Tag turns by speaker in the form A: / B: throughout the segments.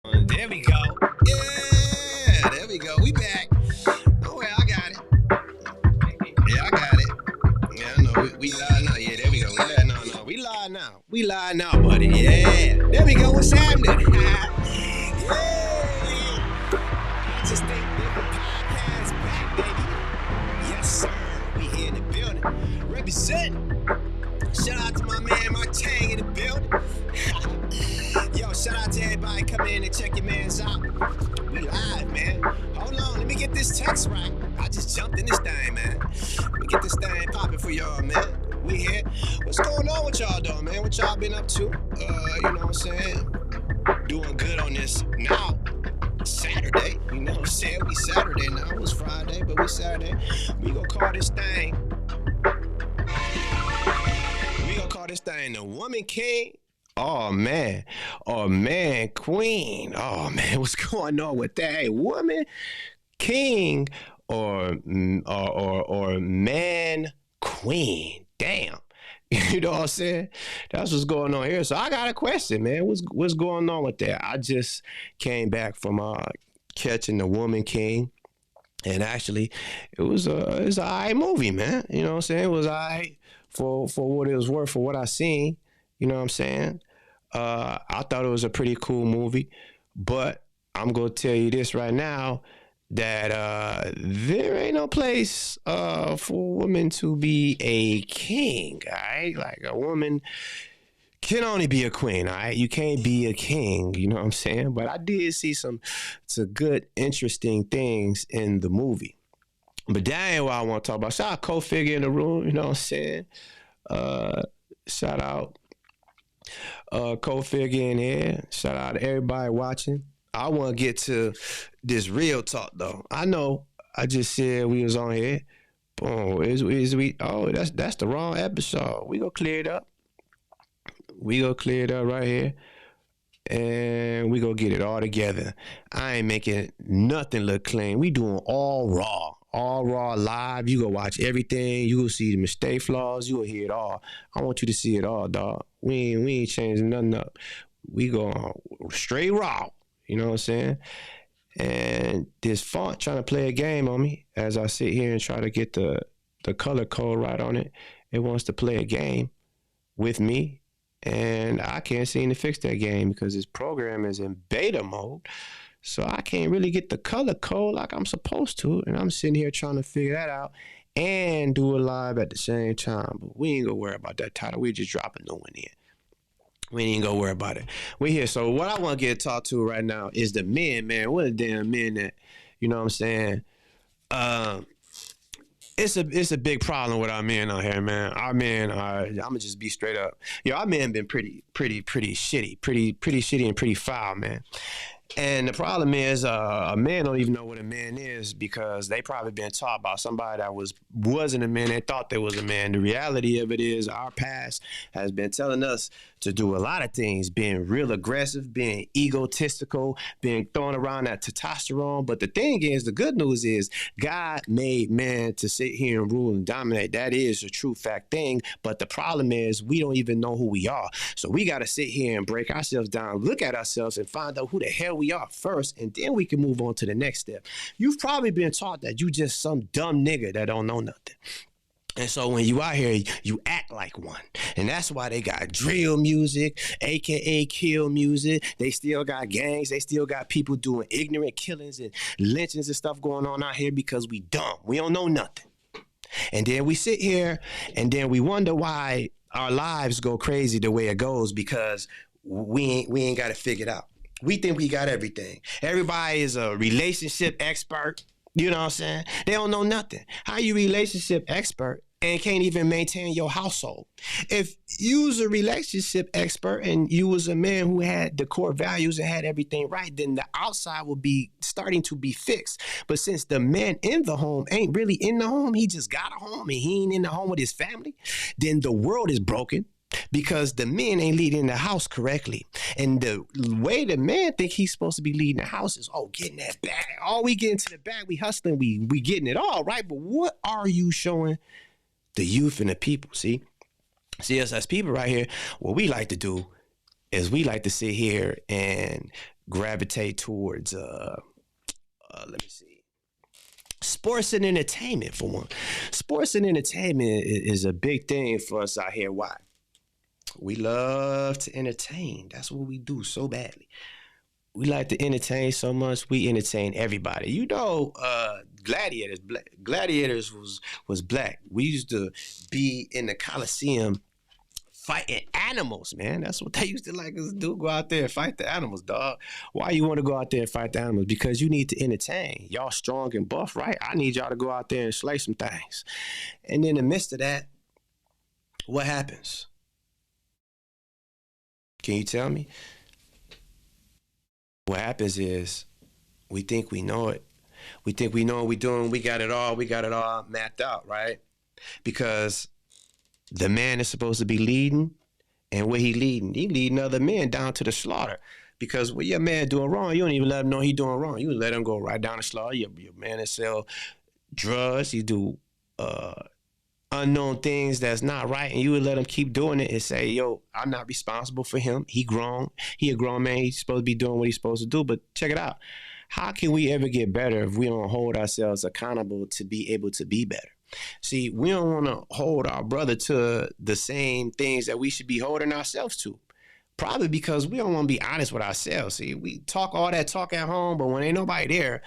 A: There we go. Yeah, there we go. We back. Oh, well, I got it. Yeah, I got it. Yeah, I know. We live now. Yeah, there we go. We live now. No, we live now. We live now, buddy. Yeah. There we go. What's happening? Yeah. I just think different podcast back, baby. Yes, sir. We here in the building. Represent. Shout out to my man, my Tang in the building. Yo, shout out to everybody coming in and check your mans out. We live, man. Hold on, let me get this text right. I just jumped in this thing, man. Let me get this thing popping for y'all, man. We here. What's going on with y'all, though, man? What y'all been up to? You know what I'm saying? Doing good on this now. Saturday, you know what I'm saying? We Saturday now. It was Friday, but we Saturday. We gonna call this thing. We gonna call this thing the Woman King. Oh man, queen. Oh man, what's going on with that? Hey, woman, king, or man, queen. Damn, you know what I'm saying? That's what's going on here. So I got a question, man. What's going on with that? I just came back from catching the Woman King, and actually, it was an alright movie, man. You know what I'm saying? It was alright for what it was worth, for what I seen. You know what I'm saying? I thought it was a pretty cool movie, but I'm going to tell you this right now, that there ain't no place for a woman to be a king, all right? Like, a woman can only be a queen, all right? You can't be a king, you know what I'm saying? But I did see some good, interesting things in the movie. But that ain't what I want to talk about. Shout out Co-Figure in the room, you know what I'm saying? Shout out Co-Figure in here. Shout out to everybody watching. I want to get to this real talk, though. I know I just said we was on here. Boom. That's the wrong episode. We gonna clear it up. We gonna clear it up right here. And we gonna get it all together. I ain't making nothing look clean. We doing all raw live. You go watch everything. You go see the mistake flaws. You will hear it all. I want you to see it all, dog. We ain't changing nothing up. We go straight raw. You know what I'm saying? And this font trying to play a game on me as I sit here and try to get the color code right on it. It wants to play a game with me. And I can't seem to fix that game because this program is in beta mode. So I can't really get the color code like I'm supposed to. And I'm sitting here trying to figure that out and do it live at the same time. But we ain't gonna worry about that title. We just drop a new one in. We ain't gonna worry about it. We here. So what I want to get talked to right now is the men, man. What a damn men that, you know what I'm saying? It's a big problem with our men out here, man. Our men are, I'm gonna just be straight up. Our men been pretty shitty, pretty shitty and pretty foul, man. And the problem is, a man don't even know what a man is because they probably been taught by somebody that wasn't a man. They thought they was a man. The reality of it is, our past has been telling us to do a lot of things, being real aggressive, being egotistical, being throwing around that testosterone. But the thing is, the good news is, God made man to sit here and rule and dominate. That is a true fact thing. But the problem is, we don't even know who we are. So we got to sit here and break ourselves down, look at ourselves, and find out who the hell we are first, and then we can move on to the next step. You've probably been taught that you just some dumb nigga that don't know nothing. And so when you out here, you act like one. And that's why they got drill music, AKA kill music. They still got gangs. They still got people doing ignorant killings and lynchings and stuff going on out here because we dumb. We don't know nothing. And then we sit here and then we wonder why our lives go crazy the way it goes because we ain't got it figured out. We think we got everything. Everybody is a relationship expert. You know what I'm saying? They don't know nothing. How you relationship expert and can't even maintain your household? If you was a relationship expert and you was a man who had the core values and had everything right, then the outside will be starting to be fixed. But since the man in the home ain't really in the home, he just got a home and he ain't in the home with his family, then the world is broken. Because the men ain't leading the house correctly. And the way the man think he's supposed to be leading the house is, getting that bag. We get into the bag, we hustling, we getting it all, right? But what are you showing the youth and the people, see? See, us as people right here, what we like to do is we like to sit here and gravitate towards let me see, sports and entertainment for one. Sports and entertainment is a big thing for us out here. Why? We love to entertain. That's what we do so badly. We like to entertain so much. We entertain everybody. You know, Gladiators was black. We used to be in the Coliseum fighting animals, man. That's what they used to like us to do. Go out there and fight the animals, dog. Why you want to go out there and fight the animals? Because you need to entertain. Y'all strong and buff, right? I need y'all to go out there and slay some things. And in the midst of that, what happens? Can you tell me? What happens is we think we know it. We think we know what we're doing. We got it all. We got it all mapped out, right? Because the man is supposed to be leading, and what he leading other men down to the slaughter. Because what your man doing wrong, you don't even let him know he doing wrong. You let him go right down the slaughter. Your man that sell drugs, you do unknown things that's not right, and you would let him keep doing it and say, yo, I'm not responsible for him. He grown. He a grown man. He's supposed to be doing what he's supposed to do. But check it out. How can we ever get better if we don't hold ourselves accountable to be able to be better? See, we don't want to hold our brother to the same things that we should be holding ourselves to. Probably because we don't want to be honest with ourselves. See, we talk all that talk at home, but when ain't nobody there,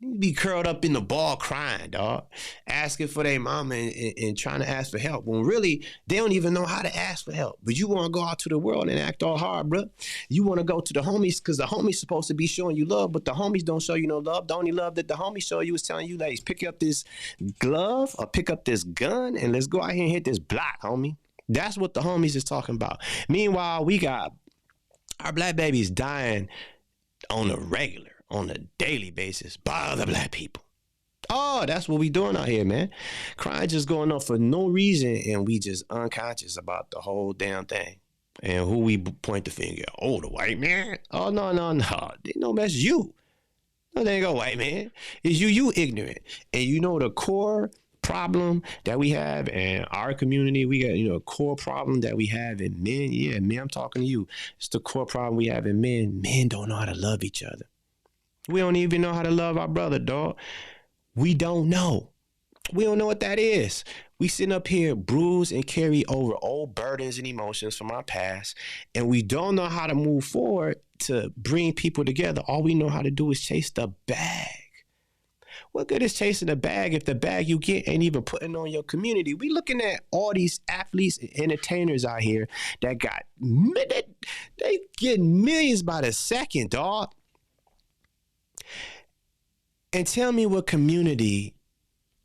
A: you be curled up in the ball crying, dog, asking for their mama and trying to ask for help. When really, they don't even know how to ask for help. But you want to go out to the world and act all hard, bro. You want to go to the homies because the homies supposed to be showing you love, but the homies don't show you no love. The only love that the homies show you is telling you, ladies, pick up this glove or pick up this gun and let's go out here and hit this block, homie. That's what the homies is talking about. Meanwhile, we got our black babies dying on a regular, on a daily basis by other black people. Oh, that's what we doing out here, man. Crime just going up for no reason, and we just unconscious about the whole damn thing. And who we point the finger at? Oh, the white man? Oh, no. They know that's you. No, they ain't go white man. It's you ignorant. And you know the core problem that we have in our community, we got, a core problem that we have in men. Yeah, man, I'm talking to you. It's the core problem we have in men. Men don't know how to love each other. We don't even know how to love our brother, dog. We don't know. We don't know what that is. We sitting up here bruised and carry over old burdens and emotions from our past, and we don't know how to move forward to bring people together. All we know how to do is chase the bag. What good is chasing the bag if the bag you get ain't even putting on your community? We looking at all these athletes and entertainers out here that got, they getting millions by the second, dog. And tell me what community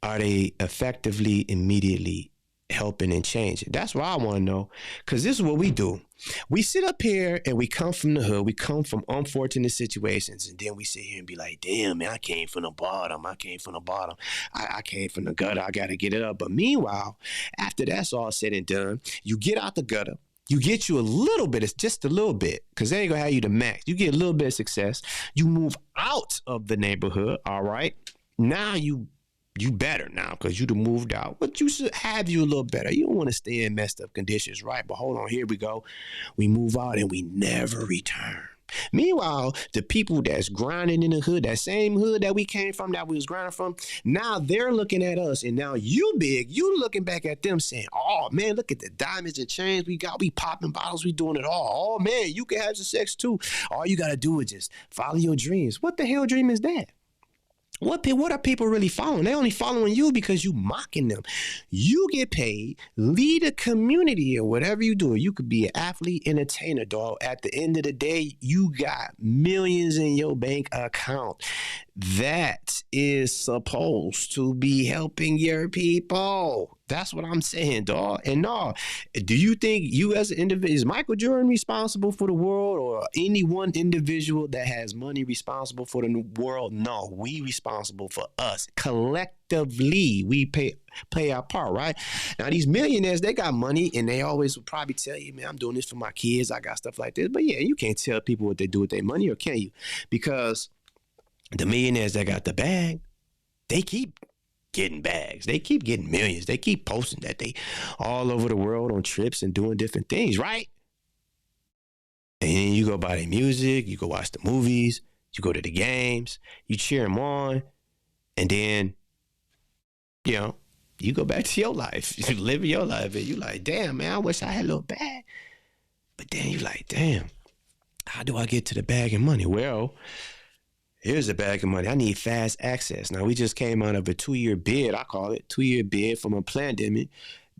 A: are they effectively, immediately helping and changing? That's what I want to know, because this is what we do. We sit up here and we come from the hood. We come from unfortunate situations, and then we sit here and be like, damn, man, I came from the bottom. I came from the bottom. I came from the gutter. I got to get it up. But meanwhile, after that's all said and done, you get out the gutter. You get you a little bit, it's just a little bit, because they ain't gonna have you the max. You get a little bit of success. You move out of the neighborhood, all right? Now you better now because you done moved out. But you should have you a little better. You don't want to stay in messed up conditions, right? But hold on, here we go. We move out and we never return. Meanwhile, the people that's grinding in the hood, that same hood that we came from, that we was grinding from, now they're looking at us, and now you looking back at them saying, oh man, look at the diamonds and chains we got, we popping bottles, we doing it all. Oh man, you can have some sex too. All you gotta do is just follow your dreams. What the hell dream is that? What are people really following? They're only following you because you mocking them. You get paid, lead a community or whatever you do. You could be an athlete, entertainer, dog. At the end of the day, you got millions in your bank account. That is supposed to be helping your people. That's what I'm saying, dog. And no, do you think you as an individual, is Michael Jordan responsible for the world, or any one individual that has money responsible for the world? No, we responsible for us. Collectively, we play our part, right? Now, these millionaires, they got money, and they always will probably tell you, man, I'm doing this for my kids. I got stuff like this. But yeah, you can't tell people what they do with their money, or can you? Because the millionaires that got the bag, they keep getting bags. They keep getting millions. They keep posting that they all over the world on trips and doing different things, right? And then you go buy their music, you go watch the movies, you go to the games, you cheer them on, and then, you know, you go back to your life. You live your life, and you like, damn, man, I wish I had a little bag. But then you like, damn, how do I get to the bag of money? Well, here's a bag of money. I need fast access. Now, we just came out of a 2-year bid, I call it, 2-year bid from a pandemic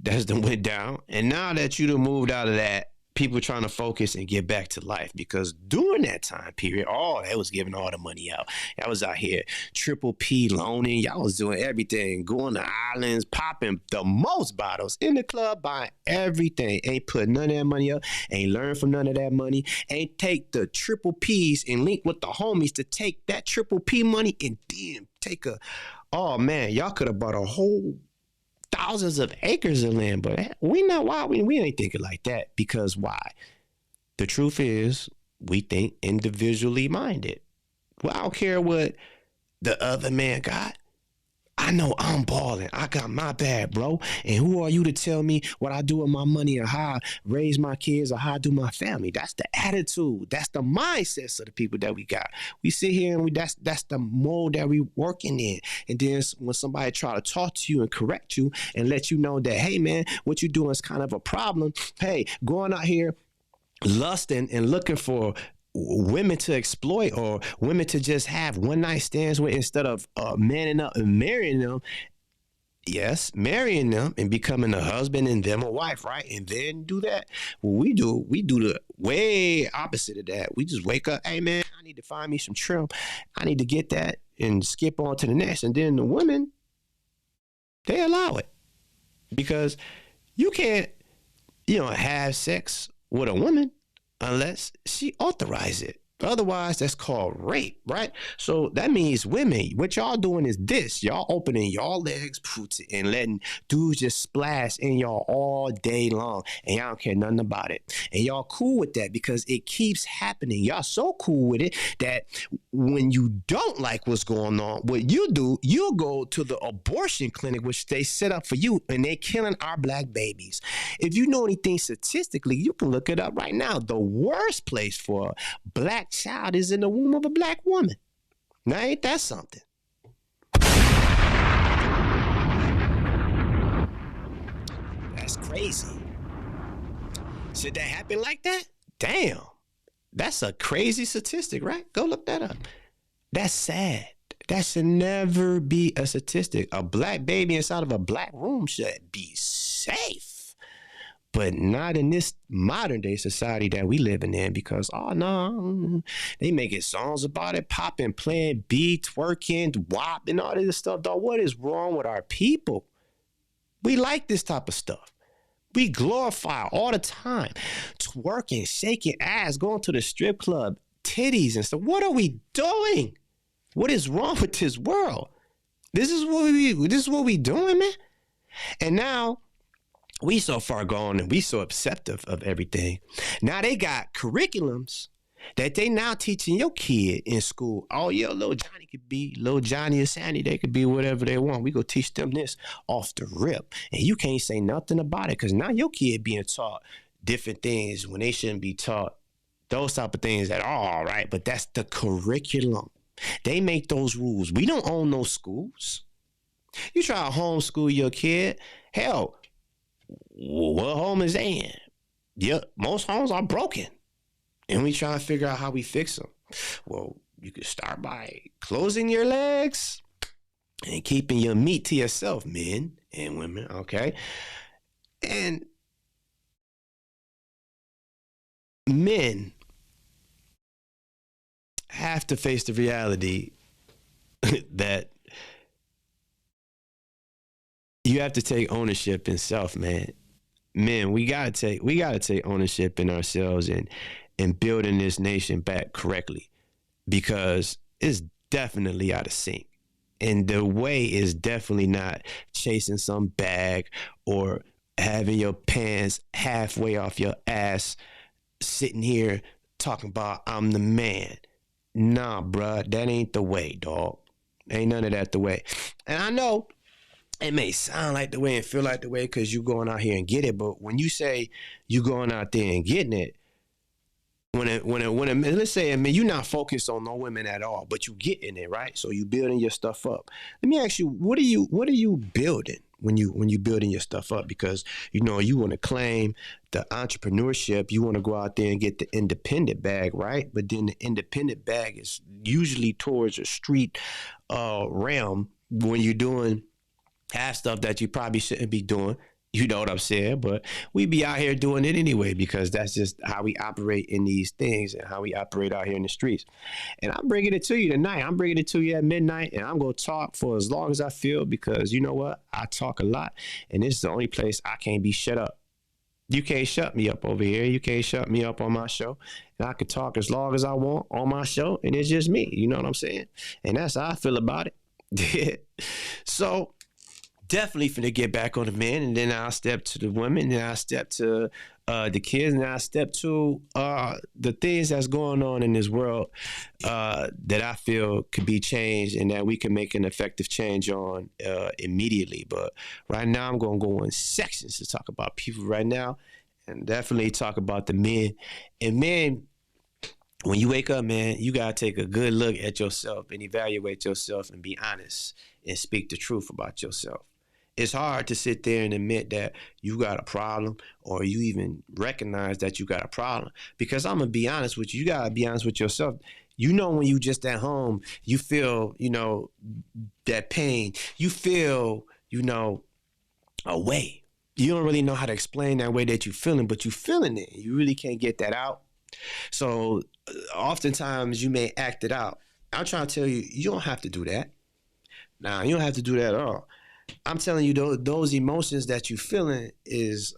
A: that's done went down. And now that you done moved out of that, people trying to focus and get back to life, because during that time period, they was giving all the money out. I was out here triple P loaning. Y'all was doing everything, going to islands, popping the most bottles in the club, buying everything. Ain't put none of that money up, ain't learn from none of that money, ain't take the triple P's and link with the homies to take that triple P money and then take oh man, y'all could have bought a whole thousands of acres of land, but we ain't thinking like that. Because why? The truth is, we think individually minded. Well, I don't care what the other man got. I know I'm balling. I got my bag, bro. And who are you to tell me what I do with my money or how I raise my kids or how I do my family? That's the attitude. That's the mindsets of the people that we got. We sit here and that's the mold that we working in. And then when somebody try to talk to you and correct you and let you know that, hey, man, what you doing is kind of a problem. Hey, going out here lusting and looking for women to exploit or women to just have one night stands with instead of manning up and marrying them. Yes, marrying them and becoming a husband and them a wife, right? And then do that. What we do the way opposite of that. We just wake up, hey man, I need to find me some trim. I need to get that and skip on to the next. And then the women, they allow it, because you can't, have sex with a woman unless she authorizes it. Otherwise, that's called rape, right? So that means women, what y'all doing is this. Y'all opening y'all legs and letting dudes just splash in y'all all day long. And y'all don't care nothing about it. And y'all cool with that because it keeps happening. Y'all so cool with it that when you don't like what's going on, what you do, you'll go to the abortion clinic, which they set up for you, and they're killing our black babies. If you know anything statistically, you can look it up right now. The worst place for a black child is in the womb of a black woman. Now, ain't that something? That's crazy. Should that happen like that? Damn. That's a crazy statistic, right? Go look that up. That's sad. That should never be a statistic. A black baby inside of a black room should be safe. But not in this modern day society that we living in, because, oh no, they making songs about it, popping, playing beats, twerking, WAP, and all this stuff. Dog, what is wrong with our people? We like this type of stuff. We glorify all the time. Twerking, shaking ass, going to the strip club, titties and stuff. What are we doing? What is wrong with this world? This is what we doing, man. And now we so far gone and we so acceptive of everything. Now they got curriculums that they now teaching your kid in school. Oh, yeah, little Johnny could be, little Johnny or Sandy, they could be whatever they want. We go teach them this off the rip. And you can't say nothing about it, because now your kid being taught different things when they shouldn't be taught those type of things at all, right? But that's the curriculum. They make those rules. We don't own those schools. You try to homeschool your kid, hell, what home is they in? Yeah, most homes are broken. And we try to figure out how we fix them. Well, you could start by closing your legs and keeping your meat to yourself, men and women, okay? And men have to face the reality that you have to take ownership in self, man. Men, we gotta take ownership in ourselves and building this nation back correctly, because it's definitely out of sync. And the way is definitely not chasing some bag or having your pants halfway off your ass, sitting here talking about I'm the man. Nah, bruh, that ain't the way, dog. Ain't none of that the way. And I know it may sound like the way and feel like the way because you going out here and get it, but when you say you going out there and getting it, let's say, I mean, you're not focused on no women at all, but you get in it, right? So you building your stuff up. Let me ask you, what are you building when you building your stuff up? Because you want to claim the entrepreneurship, you want to go out there and get the independent bag, right? But then the independent bag is usually towards a street realm when you're doing half stuff that you probably shouldn't be doing. You know what I'm saying? But we be out here doing it anyway because that's just how we operate in these things and how we operate out here in the streets. And I'm bringing it to you tonight. I'm bringing it to you at midnight, and I'm going to talk for as long as I feel because you know what? I talk a lot, and this is the only place I can't be shut up. You can't shut me up over here. You can't shut me up on my show. And I can talk as long as I want on my show, and it's just me. You know what I'm saying? And that's how I feel about it. So definitely finna get back on the men, and then I'll step to the women, and then I'll step to the kids, and I'll step to the things that's going on in this world that I feel could be changed and that we can make an effective change on immediately. But right now I'm going to go in sections to talk about people right now, and definitely talk about the men. And men, when you wake up, man, you got to take a good look at yourself and evaluate yourself and be honest and speak the truth about yourself. It's hard to sit there and admit that you got a problem or you even recognize that you got a problem. Because I'm going to be honest with you. You got to be honest with yourself. When you just at home, you feel, that pain. You feel, a way. You don't really know how to explain that way that you're feeling, but you're feeling it. You really can't get that out. So oftentimes you may act it out. I'm trying to tell you, you don't have to do that. Nah, you don't have to do that at all. I'm telling you, those emotions that you're feeling is,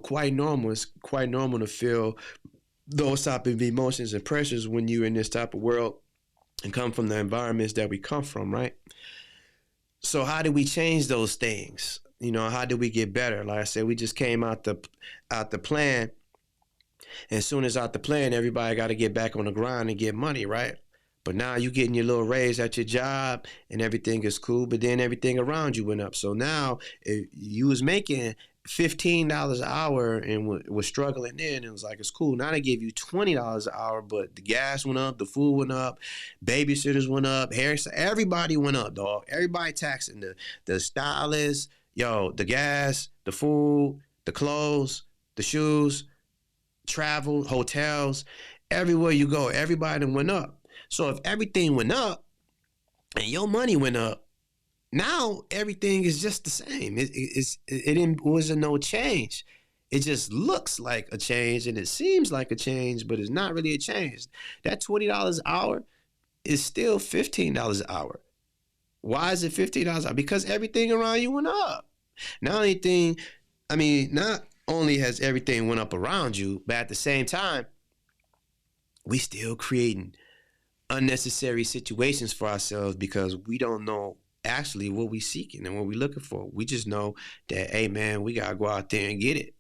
A: quite normal. It's quite normal to feel those type of emotions and pressures when you're in this type of world and come from the environments that we come from, right? So how do we change those things? How do we get better? Like I said, we just came out the plan. And as soon as out the plan, everybody got to get back on the grind and get money, right? But now you getting your little raise at your job and everything is cool, but then everything around you went up. So now if you was making $15 an hour and was struggling then, it was like, it's cool. Now they give you $20 an hour, but the gas went up, the food went up, babysitters went up, hair, everybody went up, dog. Everybody taxing the stylist, the gas, the food, the clothes, the shoes, travel, hotels, everywhere you go, everybody went up. So if everything went up and your money went up, now everything is just the same. It wasn't no change. It just looks like a change and it seems like a change, but it's not really a change. That $20 an hour is still $15 an hour. Why is it $15 an hour? Because everything around you went up. Not only has everything went up around you, but at the same time, we still creating unnecessary situations for ourselves because we don't know actually what we seeking and what we looking for. We just know that, hey man, we gotta go out there and get it.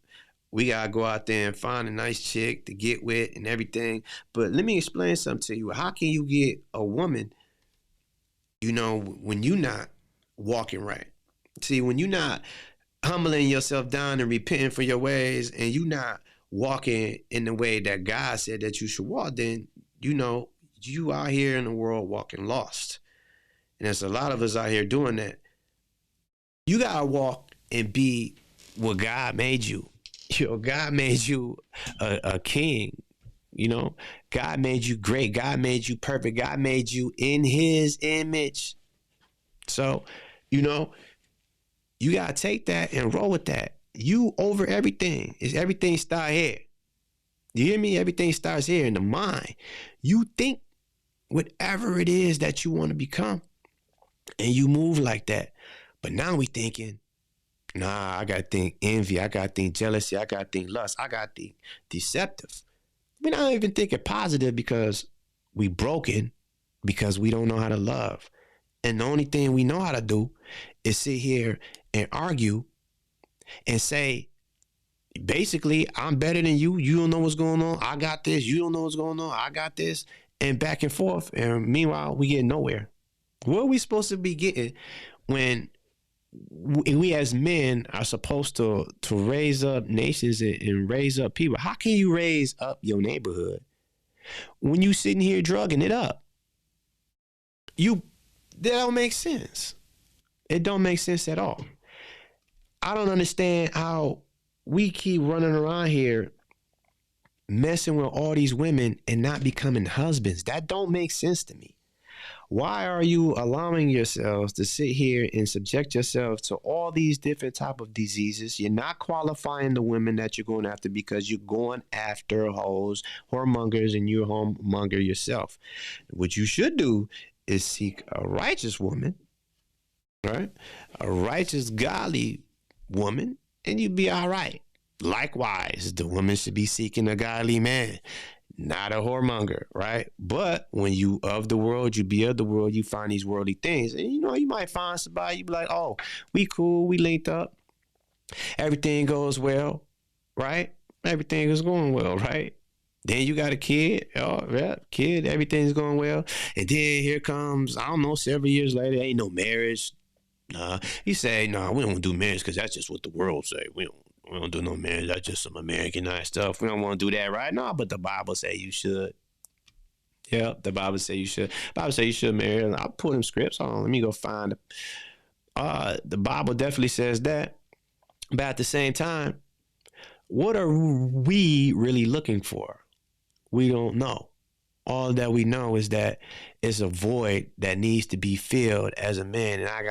A: We gotta go out there and find a nice chick to get with and everything. But let me explain something to you. How can you get a woman, when you're not walking right? See, when you're not humbling yourself down and repenting for your ways and you're not walking in the way that God said that you should walk, then you out here in the world walking lost. And there's a lot of us out here doing that. You got to walk and be what God made you. God made you a king. God made you great. God made you perfect. God made you in his image. So, you got to take that and roll with that. You over everything. Everything starts here. You hear me? Everything starts here in the mind. You think whatever it is that you want to become, and you move like that. But now we thinking, I got to think envy. I got to think jealousy. I got to think lust. I got to think deceptive. We're not even thinking positive because we broken, because we don't know how to love. And the only thing we know how to do is sit here and argue and say, basically, I'm better than you. You don't know what's going on. I got this. You don't know what's going on. I got this. And back and forth. And meanwhile, we get nowhere. What are we supposed to be getting when we as men are supposed to raise up nations and raise up people. How can you raise up your neighborhood when you sitting here drugging it up? That don't make sense. It don't make sense at all. I don't understand how we keep running around here messing with all these women and not becoming husbands. That don't make sense to me. Why are you allowing yourselves to sit here and subject yourselves to all these different type of diseases? You're not qualifying the women that you're going after because you're going after hoes, whoremongers, and you're a whoremonger yourself. What you should do is seek a righteous woman, right? A righteous, godly woman, and you'd be all right. Likewise, the woman should be seeking a godly man, not a whoremonger, right? But when you of the world, you be of the world, you find these worldly things. And you might find somebody, you be like, oh, we cool, we linked up. Everything goes well, right? Everything is going well, right? Then you got a kid, kid, everything's going well. And then here comes, I don't know, several years later, ain't no marriage. You say, we don't want to do marriage because that's just what the world say. We don't do no marriage. That's just some Americanized stuff. We don't want to do that right now, but the Bible say you should. Yeah, the Bible say you should. The Bible say you should marry. I'll pull them scripts on. Let me go find it. The Bible definitely says that. But at the same time, what are we really looking for? We don't know. All that we know is that it's a void that needs to be filled as a man, and I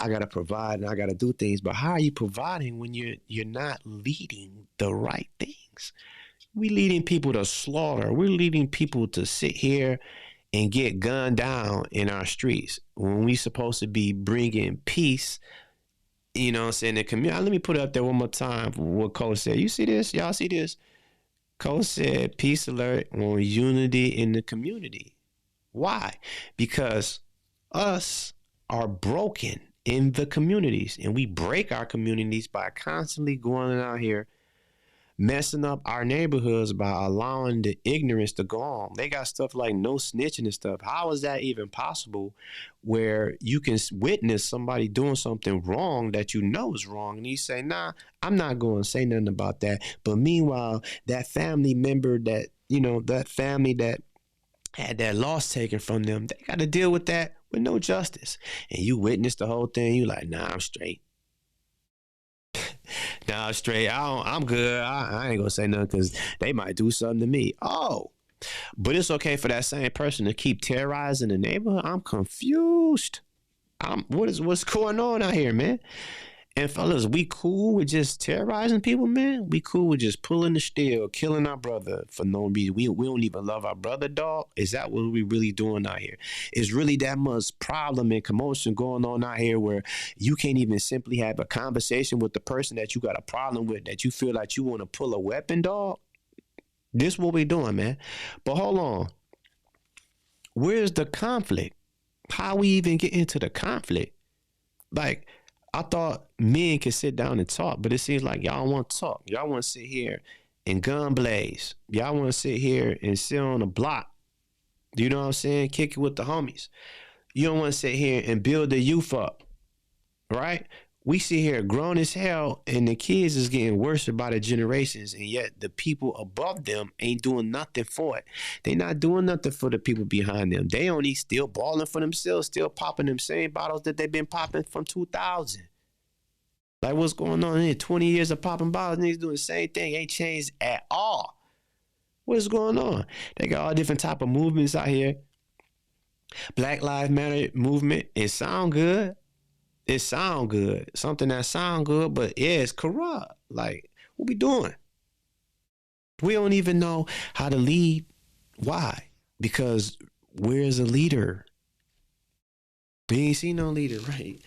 A: gotta provide and I gotta do things. But how are you providing when you're not leading the right things? We leading people to slaughter. We're leading people to sit here and get gunned down in our streets when we supposed to be bringing peace. In the community. Let me put it up there one more time. What Cole said. You see this? Y'all see this? Cole said, peace alert on unity in the community. Why? Because us are broken in the communities, and we break our communities by constantly going out here messing up our neighborhoods by allowing the ignorance to go on. They got stuff like no snitching and stuff. How is that even possible where you can witness somebody doing something wrong that you know is wrong, and you say, nah, I'm not going to say nothing about that. But meanwhile, that family member that family that had that loss taken from them, they got to deal with that with no justice. And you witness the whole thing. You like, nah, I'm straight. Nah, straight. I'm good. I ain't gonna say nothing because they might do something to me. Oh, but it's okay for that same person to keep terrorizing the neighborhood. I'm confused. What's going on out here, man? And fellas, we cool with just terrorizing people, man. We cool with just pulling the steel, killing our brother for no reason. We don't even love our brother, dog. Is that what we really doing out here? Is really that much problem and commotion going on out here where you can't even simply have a conversation with the person that you got a problem with, that you feel like you want to pull a weapon, dog? This is what we doing, man. But hold on. Where's the conflict? How we even get into the conflict? Like, I thought men could sit down and talk, but it seems like y'all want to talk. Y'all want to sit here and gun blaze. Y'all want to sit here and sit on the block. You know what I'm saying? Kick it with the homies. You don't want to sit here and build the youth up, right? We sit here grown as hell, and the kids is getting worse by the generations, and yet the people above them ain't doing nothing for it. They not doing nothing for the people behind them. They only still balling for themselves, still popping them same bottles that they've been popping from 2000. Like, what's going on here? 20 years of popping bottles, niggas doing the same thing. Ain't changed at all. What is going on? They got all different type of movements out here. Black Lives Matter movement. It sound good. It sound good. Something that sound good, but yeah, it's corrupt. Like, what we doing? We don't even know how to lead. Why? Because where's a leader? We ain't seen no leader, right?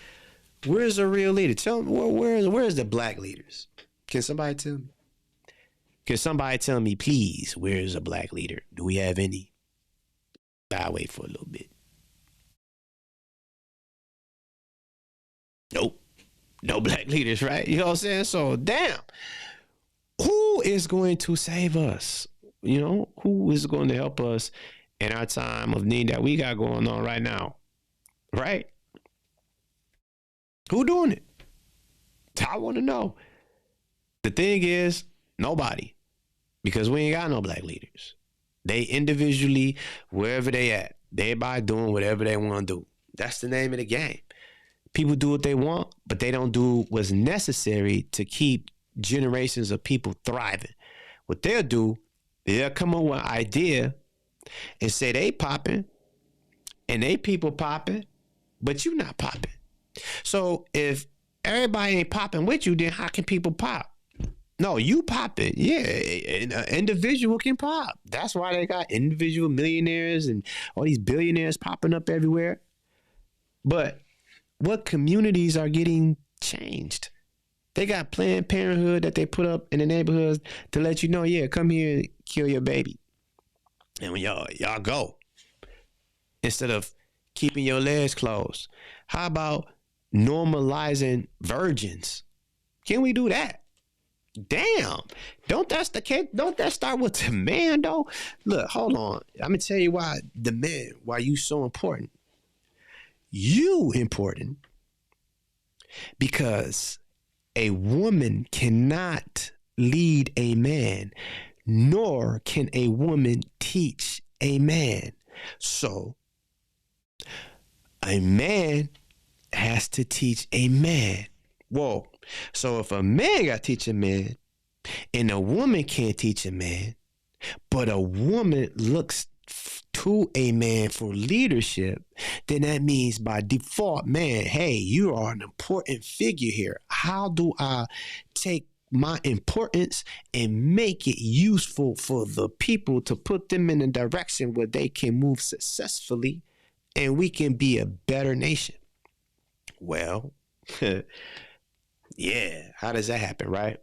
A: Where's a real leader? Tell me, where's the black leaders? Can somebody tell me? Can somebody tell me, please, where's a black leader? Do we have any? I'll wait for a little bit. Nope. No black leaders, right? You know what I'm saying? So, damn. Who is going to save us? Who is going to help us in our time of need that we got going on right now? Right? Who doing it? I want to know. The thing is, nobody, because we ain't got no black leaders. They individually, wherever they at, everybody doing whatever they want to do. That's the name of the game. People do what they want, but they don't do what's necessary to keep generations of people thriving. What they'll do, they'll come up with an idea and say they popping and they people popping, but you not popping. So if everybody ain't popping with you, then how can people pop? No, you pop it. Yeah, an individual can pop. That's why they got individual millionaires and all these billionaires popping up everywhere. But what communities are getting changed? They got Planned Parenthood that they put up in the neighborhoods to let you know, yeah, come here and kill your baby. And when y'all go, instead of keeping your legs closed. How about normalizing virgins? Can we do that? Damn. Don't that start with the man, though? Look, hold on. I'm going to tell you why you so important. You important because a woman cannot lead a man, nor can a woman teach a man. So a man has to teach a man. Whoa. So if a man got to teach a man and a woman can't teach a man, but a woman looks to a man for leadership, then that means by default, man, hey, you are an important figure here. How do I take my importance and make it useful for the people to put them in a direction where they can move successfully and we can be a better nation? Well, yeah, how does that happen, right?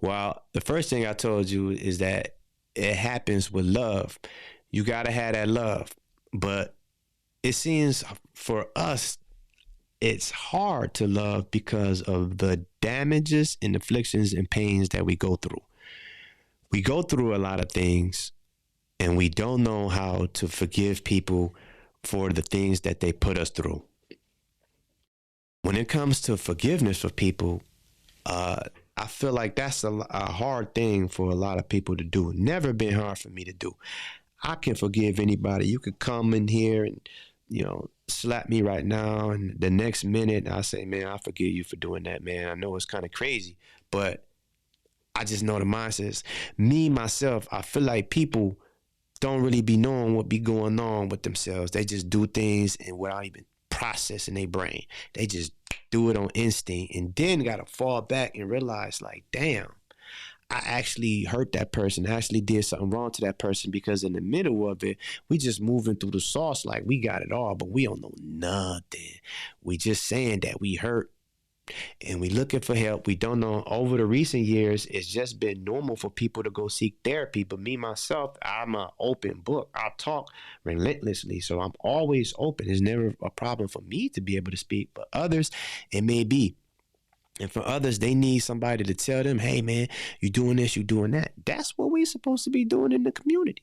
A: Well, the first thing I told you is that it happens with love. You got to have that love. But it seems for us, it's hard to love because of the damages and afflictions and pains that we go through. We go through a lot of things and we don't know how to forgive people for the things that they put us through. When it comes to forgiveness for people, I feel like that's a hard thing for a lot of people to do. Never been hard for me to do. I can forgive anybody. You could come in here and, slap me right now, and the next minute I say, man, I forgive you for doing that, man. I know it's kind of crazy, but I just know the mindset is me, myself. I feel like people don't really be knowing what be going on with themselves. They just do things and without even processing their brain. They just do it on instinct and then got to fall back and realize like, damn, I actually hurt that person, I actually did something wrong to that person, because in the middle of it, we just moving through the sauce like we got it all, but we don't know nothing. We just saying that we hurt and we looking for help. We don't know. Over the recent years, it's just been normal for people to go seek therapy. But me, myself, I'm an open book. I talk relentlessly. So I'm always open. It's never a problem for me to be able to speak, but others, it may be. And for others, they need somebody to tell them, hey, man, you doing this, you doing that. That's what we're supposed to be doing in the community.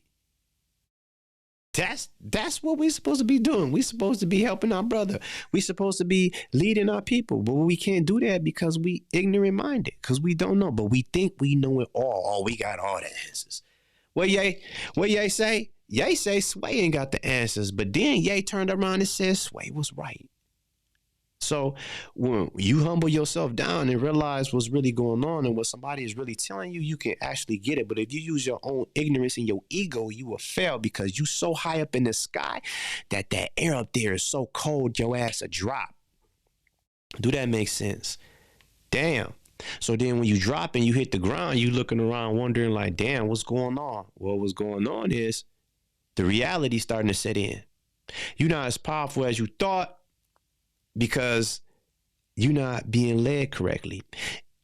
A: That's what we're supposed to be doing. We're supposed to be helping our brother. We're supposed to be leading our people. But we can't do that because we ignorant minded, because we don't know. But we think we know it all. Oh, we got all the answers. What Ye say? Ye say Sway ain't got the answers. But then Ye turned around and said Sway was right. So when you humble yourself down and realize what's really going on and what somebody is really telling you, you can actually get it. But if you use your own ignorance and your ego, you will fail, because you so high up in the sky that air up there is so cold, your ass a drop. Do that make sense? Damn. So then when you drop and you hit the ground, you looking around wondering like, damn, what's going on? Well, what's going on is the reality starting to set in. You're not as powerful as you thought, because you're not being led correctly,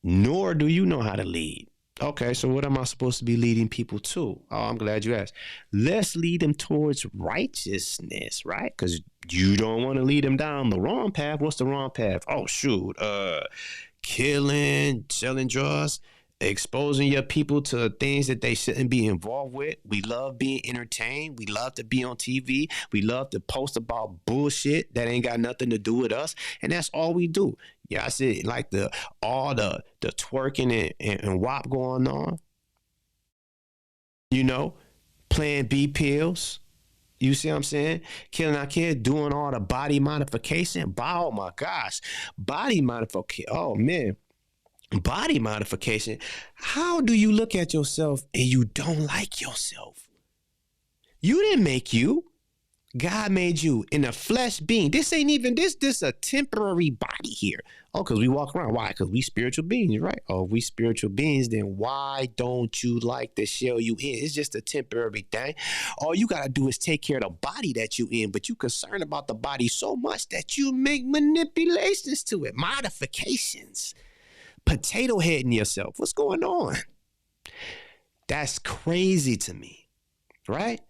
A: nor do you know how to lead. Okay, so what am I supposed to be leading people to? Oh, I'm glad you asked. Let's lead them towards righteousness, right? Because you don't want to lead them down the wrong path. What's the wrong path? Oh, shoot. Killing, selling drugs. exposing your people to things that they shouldn't be involved with. We love being entertained. We love to be on TV. We love to post about bullshit that ain't got nothing to do with us. And that's all we do. Yeah, I said like all the twerking and WAP going on. You know, playing B pills. You see what I'm saying? Killing our kids, doing all the body modification. Oh my gosh. Body modification. Oh man. Body modification. How do you look at yourself and you don't like yourself? You didn't make you. God made you in a flesh being. This ain't even this a temporary body here. Oh, because we walk around. Why? Because we spiritual beings, right? Oh, we spiritual beings, then why don't you like the shell you in? It's just a temporary thing. All you gotta do is take care of the body that you in, but you concerned about the body so much that you make manipulations to it, modifications. Potato heading yourself. What's going on? That's crazy to me, right?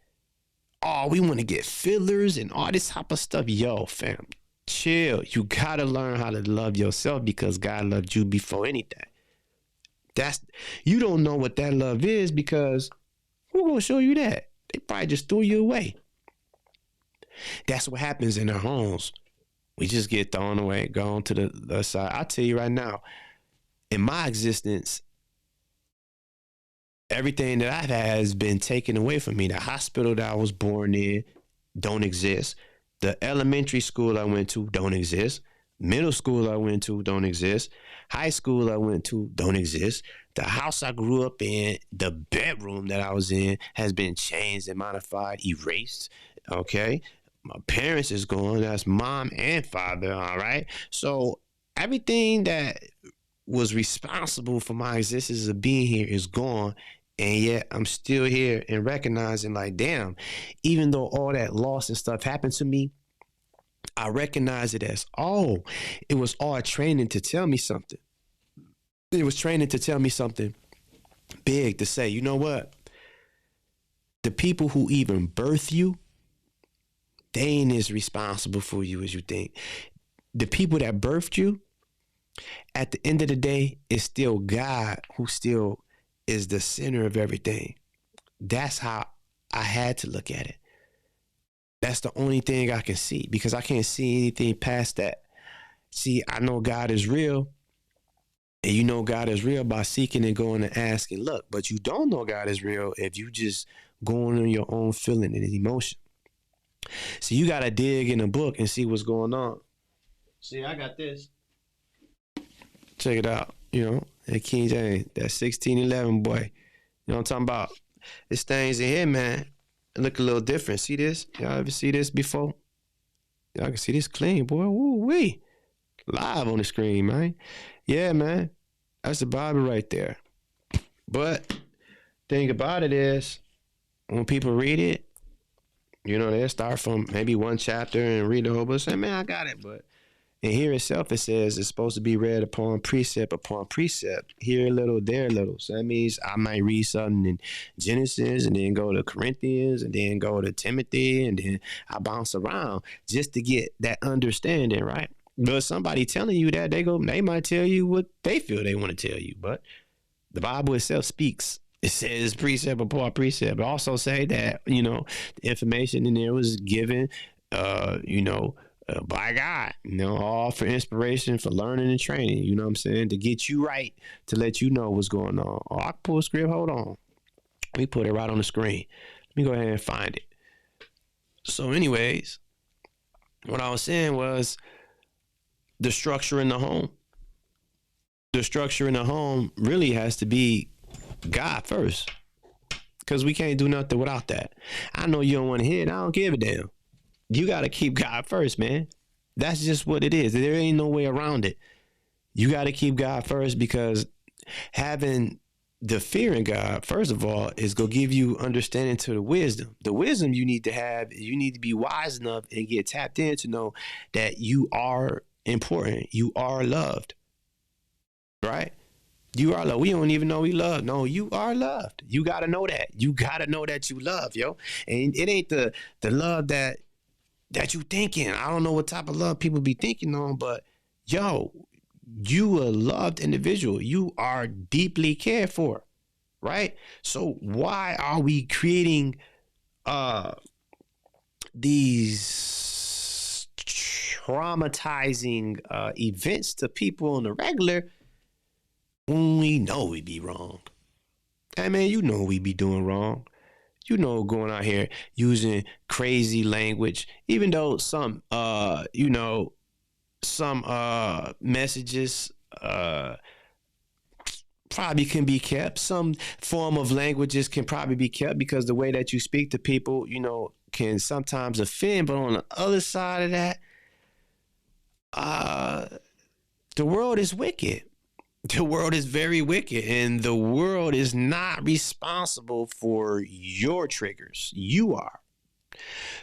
A: Oh, we want to get fillers and all this type of stuff. Yo, fam, chill. You got to learn how to love yourself because God loved you before anything. You don't know what that love is because who's going to show you that? They probably just threw you away. That's what happens in our homes. We just get thrown away, gone to the other side. I'll tell you right now, in my existence, everything that I've had has been taken away from me. The hospital that I was born in don't exist. The elementary school I went to don't exist. Middle school I went to don't exist. High school I went to don't exist. The house I grew up in, the bedroom that I was in has been changed and modified, erased. Okay. My parents is gone. That's mom and father. All right. So everything that was responsible for my existence of being here is gone. And yet I'm still here and recognizing like, damn, even though all that loss and stuff happened to me, I recognize it as, oh, it was all training to tell me something. It was training to tell me something big to say, you know what? The people who even birth you, they ain't as responsible for you as you think. The people that birthed you, at the end of the day, it's still God who still is the center of everything. That's how I had to look at it. That's the only thing I can see because I can't see anything past that. See, I know God is real, and you know God is real by seeking and going and asking. Look, but you don't know God is real if you just going on your own feeling and emotion. So you got to dig in a book and see what's going on. See, I got this. Check it out. You know, that King James, that 1611 boy. You know what I'm talking about? This thing's in here, man. It look a little different. See this? Y'all ever see this before? Y'all can see this clean, boy. Woo-wee. Live on the screen, man. Yeah, man. That's the Bible right there. But thing about it is, when people read it, you know, they start from maybe one chapter and read the whole book. Say, man, I got it. But in here itself, it says it's supposed to be read upon precept, here a little, there a little. So that means I might read something in Genesis and then go to Corinthians and then go to Timothy and then I bounce around just to get that understanding, right? But somebody telling you that, they might tell you what they feel they want to tell you. But the Bible itself speaks. It says precept upon precept. But also say that, you know, the information in there was given, by God, you know, all for inspiration, for learning and training, you know what I'm saying, to get you right, to let you know what's going on. Oh, I can pull a script, hold on. Let me put it right on the screen. Let me go ahead and find it. So anyways, what I was saying was the structure in the home. The structure in the home really has to be God first, because we can't do nothing without that. I know you don't want to hear it. I don't give a damn. You got to keep God first, man. That's just what it is. There ain't no way around it. You got to keep God first because having the fear in God, first of all, is going to give you understanding to the wisdom. The wisdom you need to have, you need to be wise enough and get tapped in to know that you are important. You are loved, right? You are loved. We don't even know we love. No, you are loved. You got to know that. You got to know that you love, yo. And it ain't the love that you thinking. I don't know what type of love people be thinking on, but yo, you a loved individual. You are deeply cared for, right? So why are we creating these traumatizing events to people on the regular when we know we be wrong? Hey man, you know we be doing wrong. You know, going out here using crazy language, even though some some messages probably can be kept. Some form of languages can probably be kept because the way that you speak to people, can sometimes offend. But on the other side of that, uh, the world is wicked. The world is very wicked, and the world is not responsible for your triggers. You are.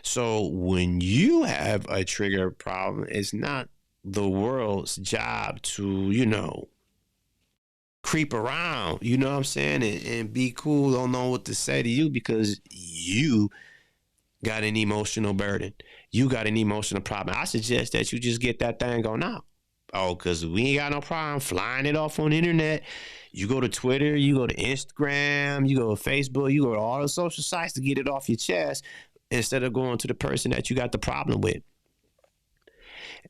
A: So when you have a trigger problem, it's not the world's job to, creep around, you know what I'm saying, and be cool, don't know what to say to you because you got an emotional burden. You got an emotional problem. I suggest that you just get that thing on out. Oh, because we ain't got no problem flying it off on the internet. You go to Twitter, you go to Instagram, you go to Facebook, you go to all the social sites to get it off your chest instead of going to the person that you got the problem with.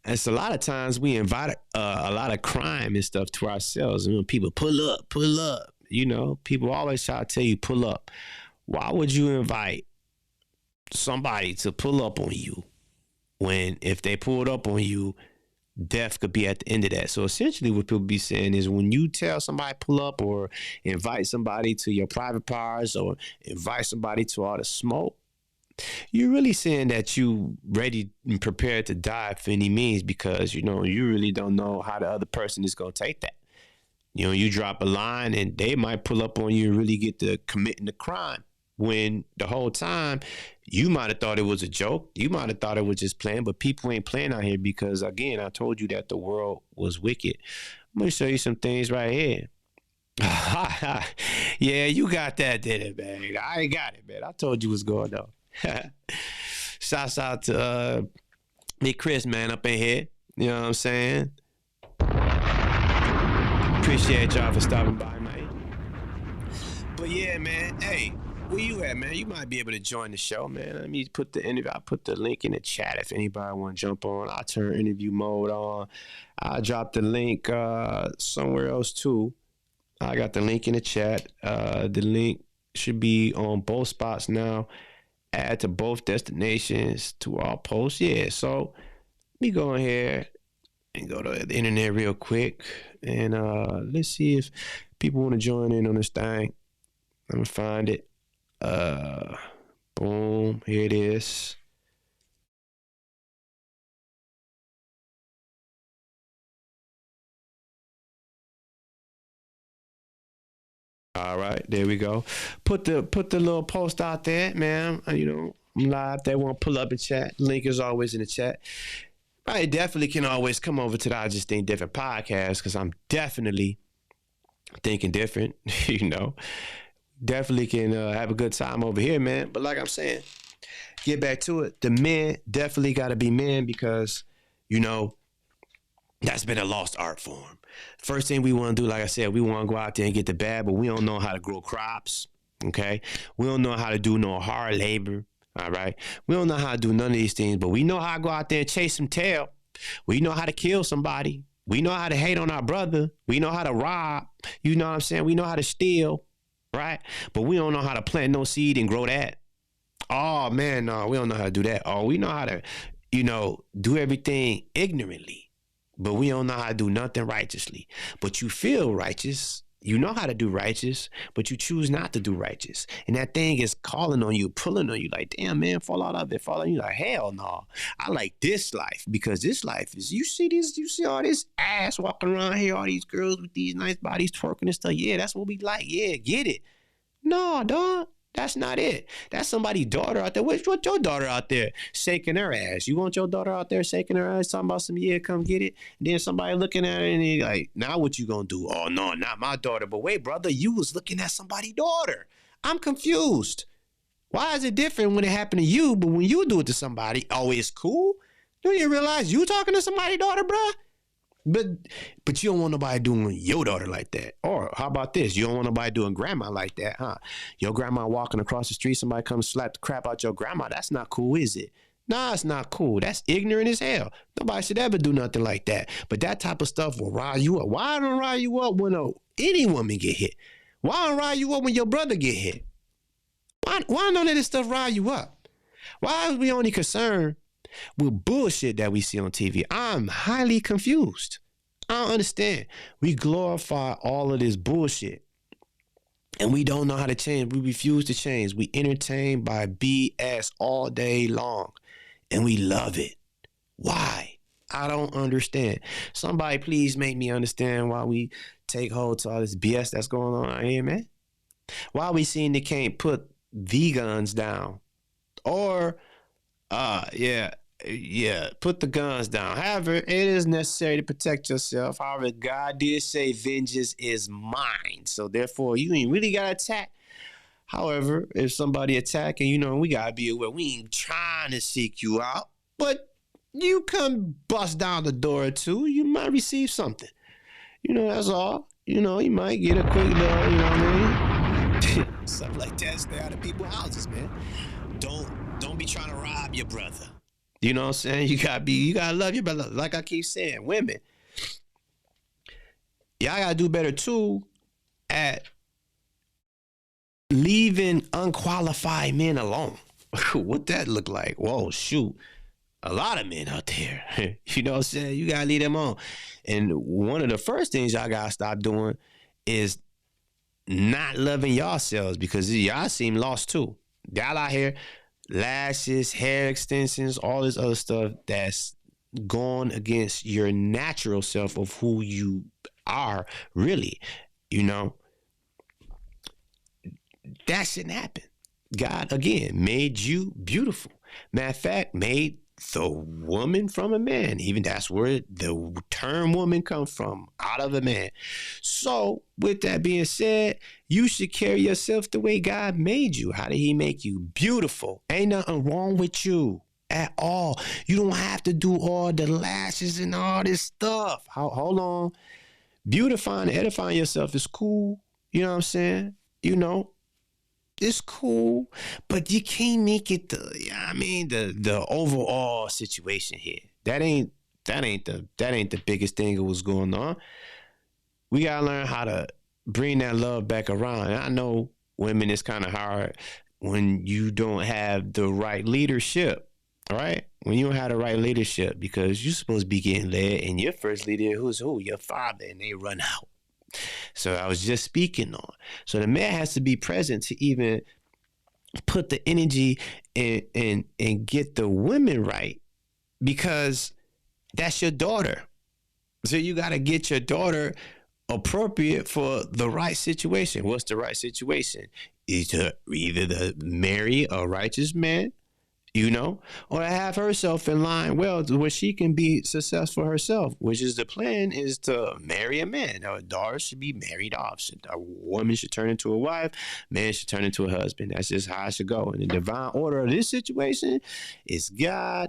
A: It's a lot of times we invite a lot of crime and stuff to ourselves. And when people pull up, people always try to tell you pull up. Why would you invite somebody to pull up on you when if they pulled up on you, death could be at the end of that? So essentially what people be saying is when you tell somebody pull up or invite somebody to your private parts or invite somebody to all the smoke, you're really saying that you ready and prepared to die for any means because, you really don't know how the other person is going to take that. You drop a line and they might pull up on you and really get to committing the crime when the whole time you might have thought it was a joke. You might have thought it was just playing, but people ain't playing out here because, again, I told you that the world was wicked. I'm going to show you some things right here. Yeah, you got that, did it, man? I ain't got it, man. I told you what's going on. Shouts out to Big Chris, man, up in here. You know what I'm saying? Appreciate y'all for stopping by, man. But yeah, man, hey, where you at, man? You might be able to join the show, man. Let me put the interview. I'll put the link in the chat if anybody want to jump on. I'll turn interview mode on. I'll drop the link somewhere else too. I got the link in the chat. The link should be on both spots now. Add to both destinations to all posts. Yeah, so let me go in here and go to the internet real quick. And let's see if people want to join in on this thing. Let me find it. Boom, here it is. All right, there we go. Put the little post out there, man. I'm live. They want to pull up and chat. Link is always in the chat. I definitely can always come over to the I Just Think Different podcast because I'm definitely thinking different. Definitely can have a good time over here, man. But like I'm saying, get back to it. The men definitely got to be men because that's been a lost art form. First thing we want to do, like I said, we want to go out there and get the bag, but we don't know how to grow crops, okay? We don't know how to do no hard labor, all right? We don't know how to do none of these things, but we know how to go out there and chase some tail. We know how to kill somebody. We know how to hate on our brother. We know how to rob. You know what I'm saying? We know how to steal, right? But we don't know how to plant no seed and grow that. Oh, man, no, we don't know how to do that. Oh, we know how to, do everything ignorantly. But we don't know how to do nothing righteously. But you feel righteous. You know how to do righteous, but you choose not to do righteous. And that thing is calling on you, pulling on you like, damn, man, fall out of it. Fall on you like, hell no. I like this life because this life is, you see all this ass walking around here, all these girls with these nice bodies twerking and stuff. Yeah, that's what we like. Yeah, get it. No, dog. That's not it. That's somebody's daughter out there. What's your daughter out there shaking her ass? You want your daughter out there shaking her ass, talking about some, yeah, come get it? And then somebody looking at her and they like, now what you gonna do? Oh, no, not my daughter. But wait, brother, you was looking at somebody's daughter. I'm confused. Why is it different when it happened to you, but when you do it to somebody, oh, it's cool? Do you realize you talking to somebody's daughter, bruh? But you don't want nobody doing your daughter like that. Or how about this? You don't want nobody doing grandma like that, huh? Your grandma walking across the street, somebody comes slap the crap out your grandma. That's not cool, is it? Nah, it's not cool. That's ignorant as hell. Nobody should ever do nothing like that. But that type of stuff will rile you up. Why don't rile you up when any woman get hit? Why don't rile you up when your brother get hit? Why none of this stuff rile you up? Why are we only concerned with bullshit that we see on TV? I'm highly confused. I don't understand. We glorify all of this bullshit and we don't know how to change. We refuse to change. We entertain by BS all day long and we love it. Why? I don't understand. Somebody please make me understand why we take hold to all this BS that's going on out here, man. Why we seem they can't put the guns down or put the guns down. However, it is necessary to protect yourself. However, God did say vengeance is mine. So therefore, you ain't really got to attack. However, if somebody attacking, we got to be aware. We ain't trying to seek you out, but you come bust down the door or two, you might receive something. That's all. You might get a quick little, you know what I mean? Something like that. Stay out of people's houses, man. Don't be trying to rob your brother. You know what I'm saying? You gotta love your brother. Like I keep saying, women, y'all gotta do better too at leaving unqualified men alone. What that look like? Whoa, shoot. A lot of men out there. You know what I'm saying? You gotta leave them on. And one of the first things y'all gotta stop doing is not loving yourselves, because y'all seem lost too. Y'all out here, lashes, hair extensions, all this other stuff that's gone against your natural self of who you are, really. That shouldn't happen. God, again, made you beautiful. Matter of fact, made the woman from a man. Even that's where the term woman comes from, out of a man. So with that being said, you should carry yourself the way God made you. How did he make you? Beautiful. Ain't nothing wrong with you at all. You don't have to do all the lashes and all this stuff. Hold on. Beautifying and edifying yourself is cool. You know what I'm saying? It's cool, but you can't make it the overall situation here. That ain't the biggest thing that was going on. We gotta learn how to bring that love back around. And I know women, it's kind of hard when you don't have the right leadership, all right? When you don't have the right leadership, because you're supposed to be getting led, and your first leader, who's who? Your father, and they run out. So I was just speaking on. So the man has to be present to even put the energy and get the women right, because that's your daughter. So you got to get your daughter appropriate for the right situation. What's the right situation? Either to marry a righteous man, or to have herself in line where she can be successful herself, which is the plan, is to marry a man. A daughter should be married off. A woman should turn into a wife. Man should turn into a husband. That's just how it should go. And the divine order of this situation is God,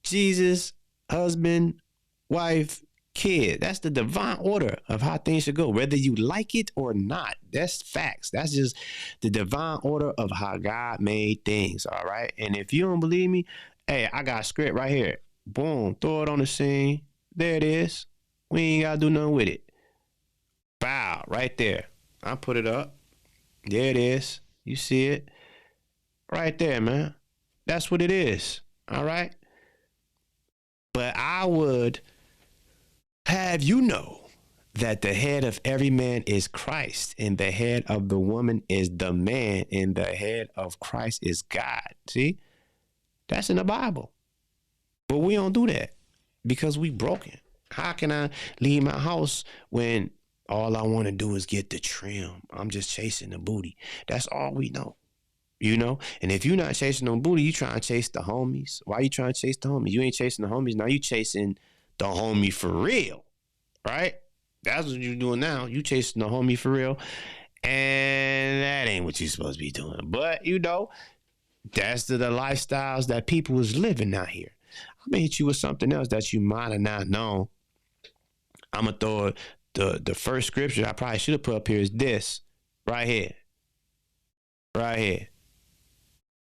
A: Jesus, husband, wife, kid. That's the divine order of how things should go, whether you like it or not. That's facts. That's just the divine order of how God made things. All right. And if you don't believe me, hey, I got a script right here. Boom. Throw it on the scene. There it is. We ain't got to do nothing with it. Bow. Right there. I put it up. There it is. You see it right there, man. That's what it is. All right. But I would have you know that the head of every man is Christ, and the head of the woman is the man, and the head of Christ is God. See? That's in the Bible. But we don't do that because we broken. How can I leave my house when all I want to do is get the trim? I'm just chasing the booty. That's all we know. And if you're not chasing no booty, you trying to chase the homies. Why you trying to chase the homies? You ain't chasing the homies. Now you chasing the homie for real, right? That's what you're doing now. You chasing the homie for real, and that ain't what you're supposed to be doing. But that's the lifestyles that people is living out here. I'm gonna hit you with something else that you might have not known. I'm gonna throw the first scripture I probably should have put up here is this right here. Right here.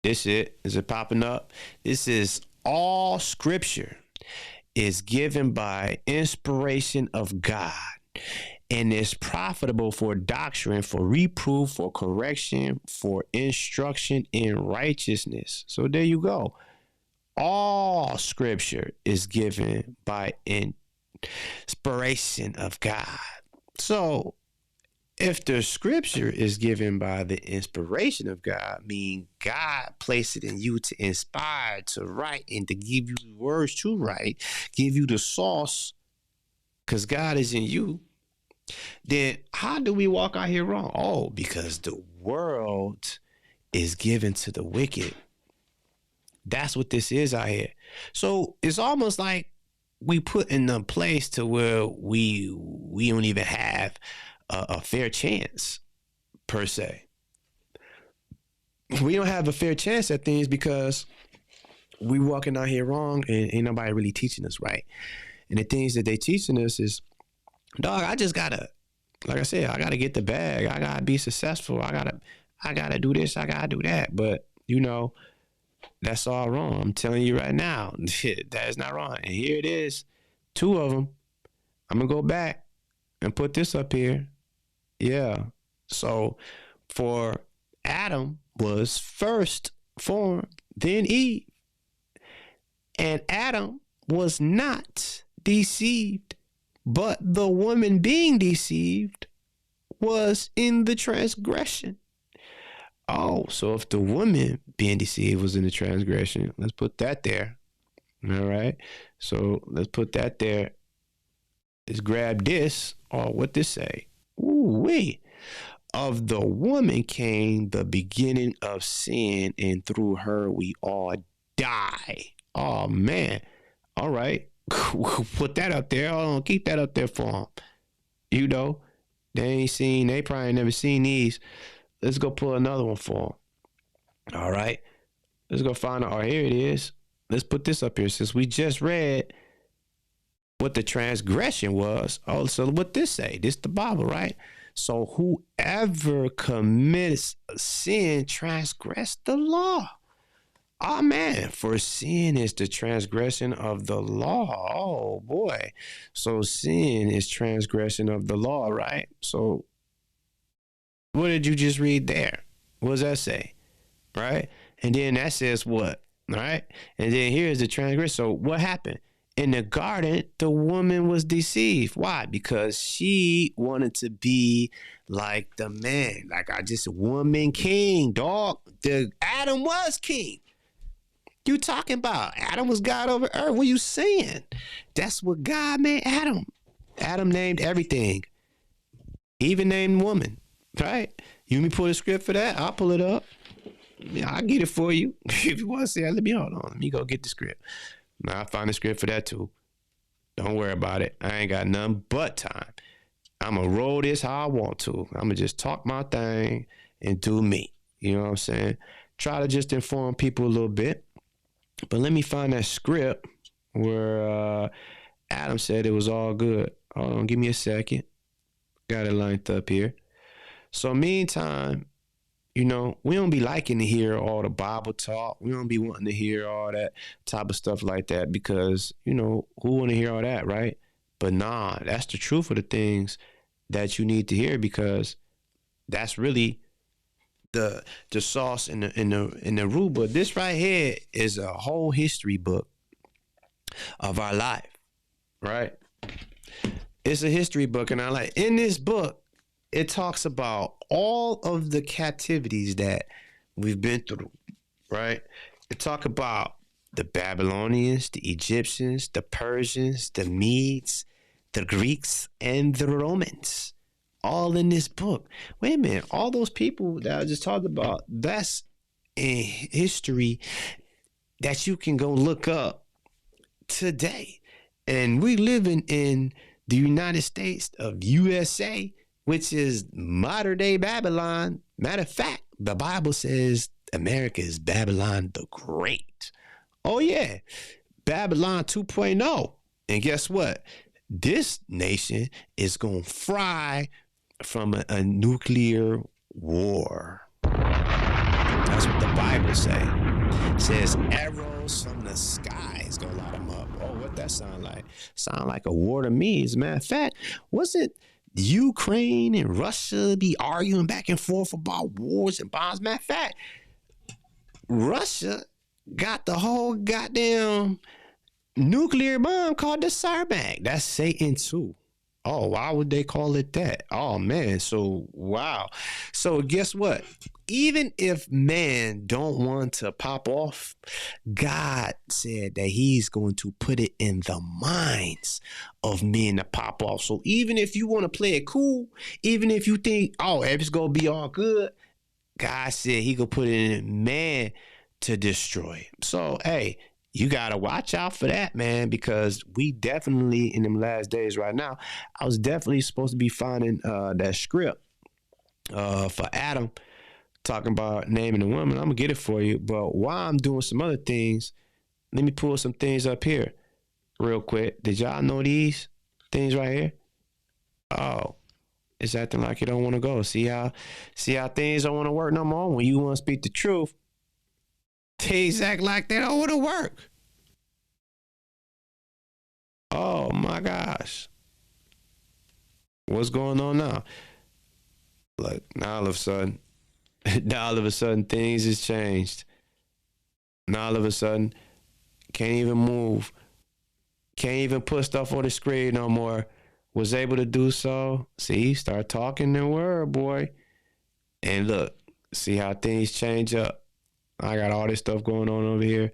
A: This it. Is it popping up? This is all scripture is given by inspiration of God and is profitable for doctrine, for reproof, for correction, for instruction in righteousness. So there you go. All scripture is given by inspiration of God. So if the scripture is given by the inspiration of God, meaning God placed it in you to inspire, to write, and to give you the words to write, give you the sauce, because God is in you, then how do we walk out here wrong? Oh, because the world is given to the wicked. That's what this is out here. So it's almost like we put in a place to where we don't even have a fair chance, per se. We don't have a fair chance at things because we walking out here wrong and ain't nobody really teaching us right. And the things that they teaching us is, dog, I just gotta, like I said, I gotta get the bag. I gotta be successful. I gotta do this. I gotta do that. But you know, that's all wrong. I'm telling you right now, that is not wrong. And here it is, 2 of them. I'm gonna go back and put this up here. Yeah. So for Adam was first formed, then Eve. And Adam was not deceived, but the woman being deceived was in the transgression. Oh, so if the woman being deceived was in the transgression, let's put that there. All right. So let's put that there. Let's grab this, or what this say. Ooh-wee. Of the woman came the beginning of sin, and through her we all die. Oh, man. All right. Put that up there. Hold on. Keep that up there for them. You know, they probably never seen these. Let's go pull another one for them. All right. Let's go find it. Oh, here it is. Let's put this up here since we just read what the transgression was. Oh, so what this say? This the Bible, right? So whoever commits sin transgress the law. Oh, man, for sin is the transgression of the law. Oh, boy. So sin is transgression of the law, right? So what did you just read there? What does that say? Right? And then that says what? Right? And then here's the transgression. So what happened? In the garden, the woman was deceived. Why? Because she wanted to be like the man. Like woman king, dog. Adam was king. You talking about? Adam was God over earth. What you saying? That's what God made Adam. Adam named everything. He even named woman. Right? You want me pull the script for that? I'll pull it up. Yeah, I'll get it for you. If you want to see it, let me hold on. Let me go get the script. Now, I'll find the script for that too. Don't worry about it. I ain't got none but time. I'm going to roll this how I want to. I'm going to just talk my thing and do me. You know what I'm saying? Try to just inform people a little bit. But let me find that script where Adam said it was all good. Hold on, give me a second. Got it lined up here. So meantime, you know, we don't be liking to hear all the Bible talk. We don't be wanting to hear all that type of stuff like that because, you know, who want to hear all that, right? But nah, that's the truth of the things that you need to hear because that's really the sauce in the root. But this right here is a whole history book of our life, right? It's a history book, and in this book, it talks about all of the captivities that we've been through, right? It talk about the Babylonians, the Egyptians, the Persians, the Medes, the Greeks, and the Romans, all in this book. Wait a minute, all those people that I just talked about, that's in history that you can go look up today. And we living in the United States of USA, which is modern day Babylon. Matter of fact, the Bible says America is Babylon the Great. Oh yeah, Babylon 2.0. And guess what? this nation is going to fry from a nuclear war. That's what the Bible say. It says arrows from the skies gonna light them up. Oh, what that sound like? Sound like a war to me. As a matter of fact, wasn't Ukraine and Russia be arguing back and forth about wars and bombs? Matter of fact, Russia got the whole goddamn nuclear bomb called the Sarbank. That's Satan too. Oh, why would they call it that? Oh, man. So, wow. So, guess what? Even if man don't want to pop off, God said that he's going to put it in the minds of men to pop off. So, even if you want to play it cool, even if you think, oh, it's going to be all good, God said he could put it in man to destroy. So, hey, you got to watch out for that, man, because we definitely in them last days right now, I was definitely supposed to be finding that script for Adam talking about naming a woman. I'm going to get it for you. But while I'm doing some other things, let me pull some things up here real quick. Did y'all know these things right here? Oh, it's acting like you don't want to go. See how things don't want to work no more when you want to speak the truth. Things act like they don't want to work. Oh my gosh. What's going on now? Look, now all of a sudden things has changed. Now all of a sudden, can't even move. Can't even put stuff on the screen no more. Was able to do so. See, start talking the word, boy. And look, see how things change up. I got all this stuff going on over here. It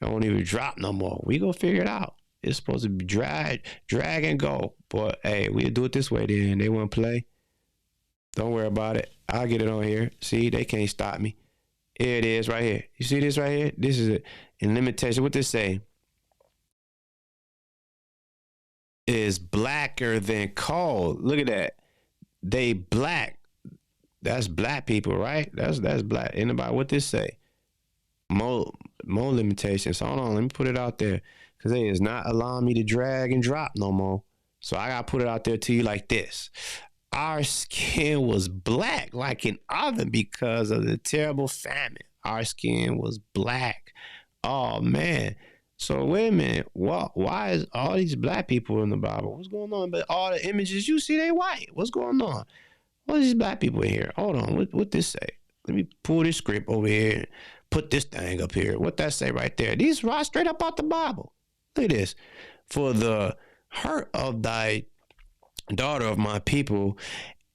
A: don't even drop no more. We gonna figure it out. It's supposed to be drag and go. But hey, we'll do it this way then. They want to play. Don't worry about it. I'll get it on here. See, they can't stop me. Here it is right here. You see this right here? This is it. In limitation, what this say? Is blacker than coal. Look at that. They black. That's black people, right? That's black. Anybody, what this say? More limitations. Hold on, let me put it out there. Because they is not allowing me to drag and drop no more. So I got to put it out there to you like this. Our skin was black like an oven because of the terrible famine. Our skin was black. Oh, man. So wait a minute. Why is all these black people in the Bible? What's going on? But all the images you see, they white. What's going on? What are these black people in here? Hold on. What this say? Let me pull this script over here and put this thing up here. What that say right there? These right straight up out the Bible. Look at this. For the hurt of thy daughter of my people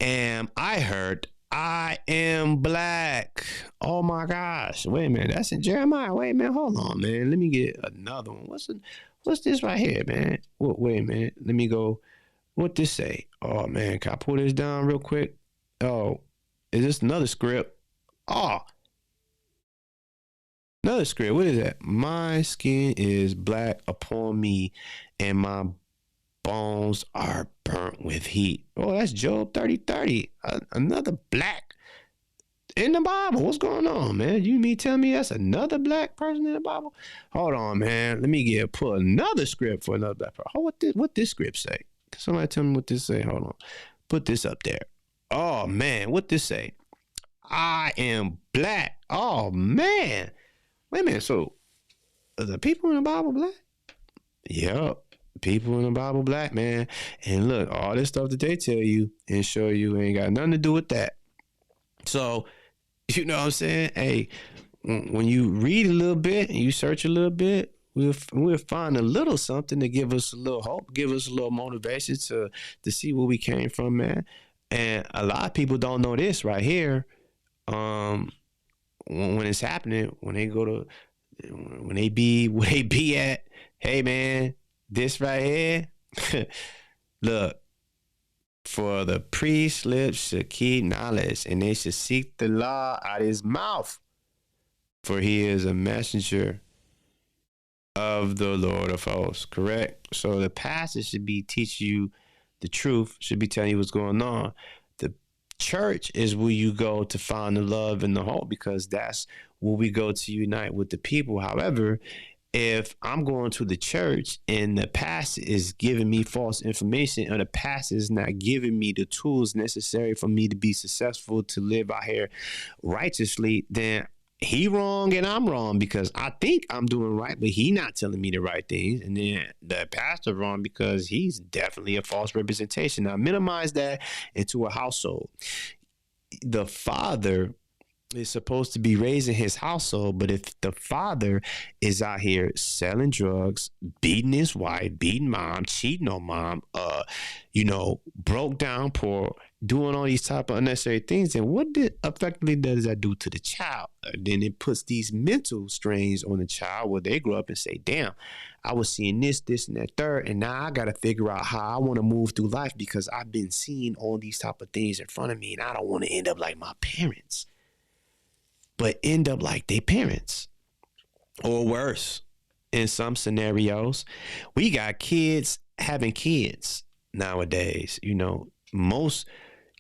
A: am I hurt. I am black. Oh my gosh. Wait a minute. That's in Jeremiah. Wait a minute. Hold on, man. Let me get another one. What's this right here, man? Wait a minute. Let me go. What this say? Oh man, can I pull this down real quick? Oh, is this another script? Oh, another script. What is that? My skin is black upon me, and my bones are burnt with heat. Oh, that's Job 30:30. Another black in the Bible. What's going on, man? You mean tell me that's another black person in the Bible? Hold on, man. Let me pull another script for another black person. Oh, what this script say? Can somebody tell me what this say? Hold on. Put this up there. Oh man, what this say? I am black. Oh man. Wait a minute. So are the people in the Bible black? Yep. People in the Bible black, man. And look, all this stuff that they tell you and show you ain't got nothing to do with that. So, you know what I'm saying? Hey, when you read a little bit and you search a little bit, we'll find a little something to give us a little hope, give us a little motivation to see where we came from, man. And a lot of people don't know this right here. When it's happening, when they be where they be at, hey man, this right here, look, for the priest's lips should keep knowledge, and they should seek the law out of his mouth, for he is a messenger of the Lord of hosts. Correct? So the pastor should be teaching you the truth, should be telling you what's going on. The church is where you go to find the love and the hope, because that's where we go to unite with the people. However, if I'm going to the church and the pastor is giving me false information, or the pastor is not giving me the tools necessary for me to be successful, to live out here righteously, then he wrong and I'm wrong, because I think I'm doing right, but he not telling me the right things. And then the pastor wrong because he's definitely a false representation. Now, minimize that into a household. The father is supposed to be raising his household, but if the father is out here selling drugs, beating his wife, beating mom, cheating on mom, broke down, poor, doing all these type of unnecessary things, then what effectively does that do to the child? Then it puts these mental strains on the child, where they grow up and say, damn, I was seeing this, and that, third, and now I got to figure out how I want to move through life, because I've been seeing all these type of things in front of me, and I don't want to end up like my parents, but end up like their parents, or worse. In some scenarios, we got kids having kids nowadays. Most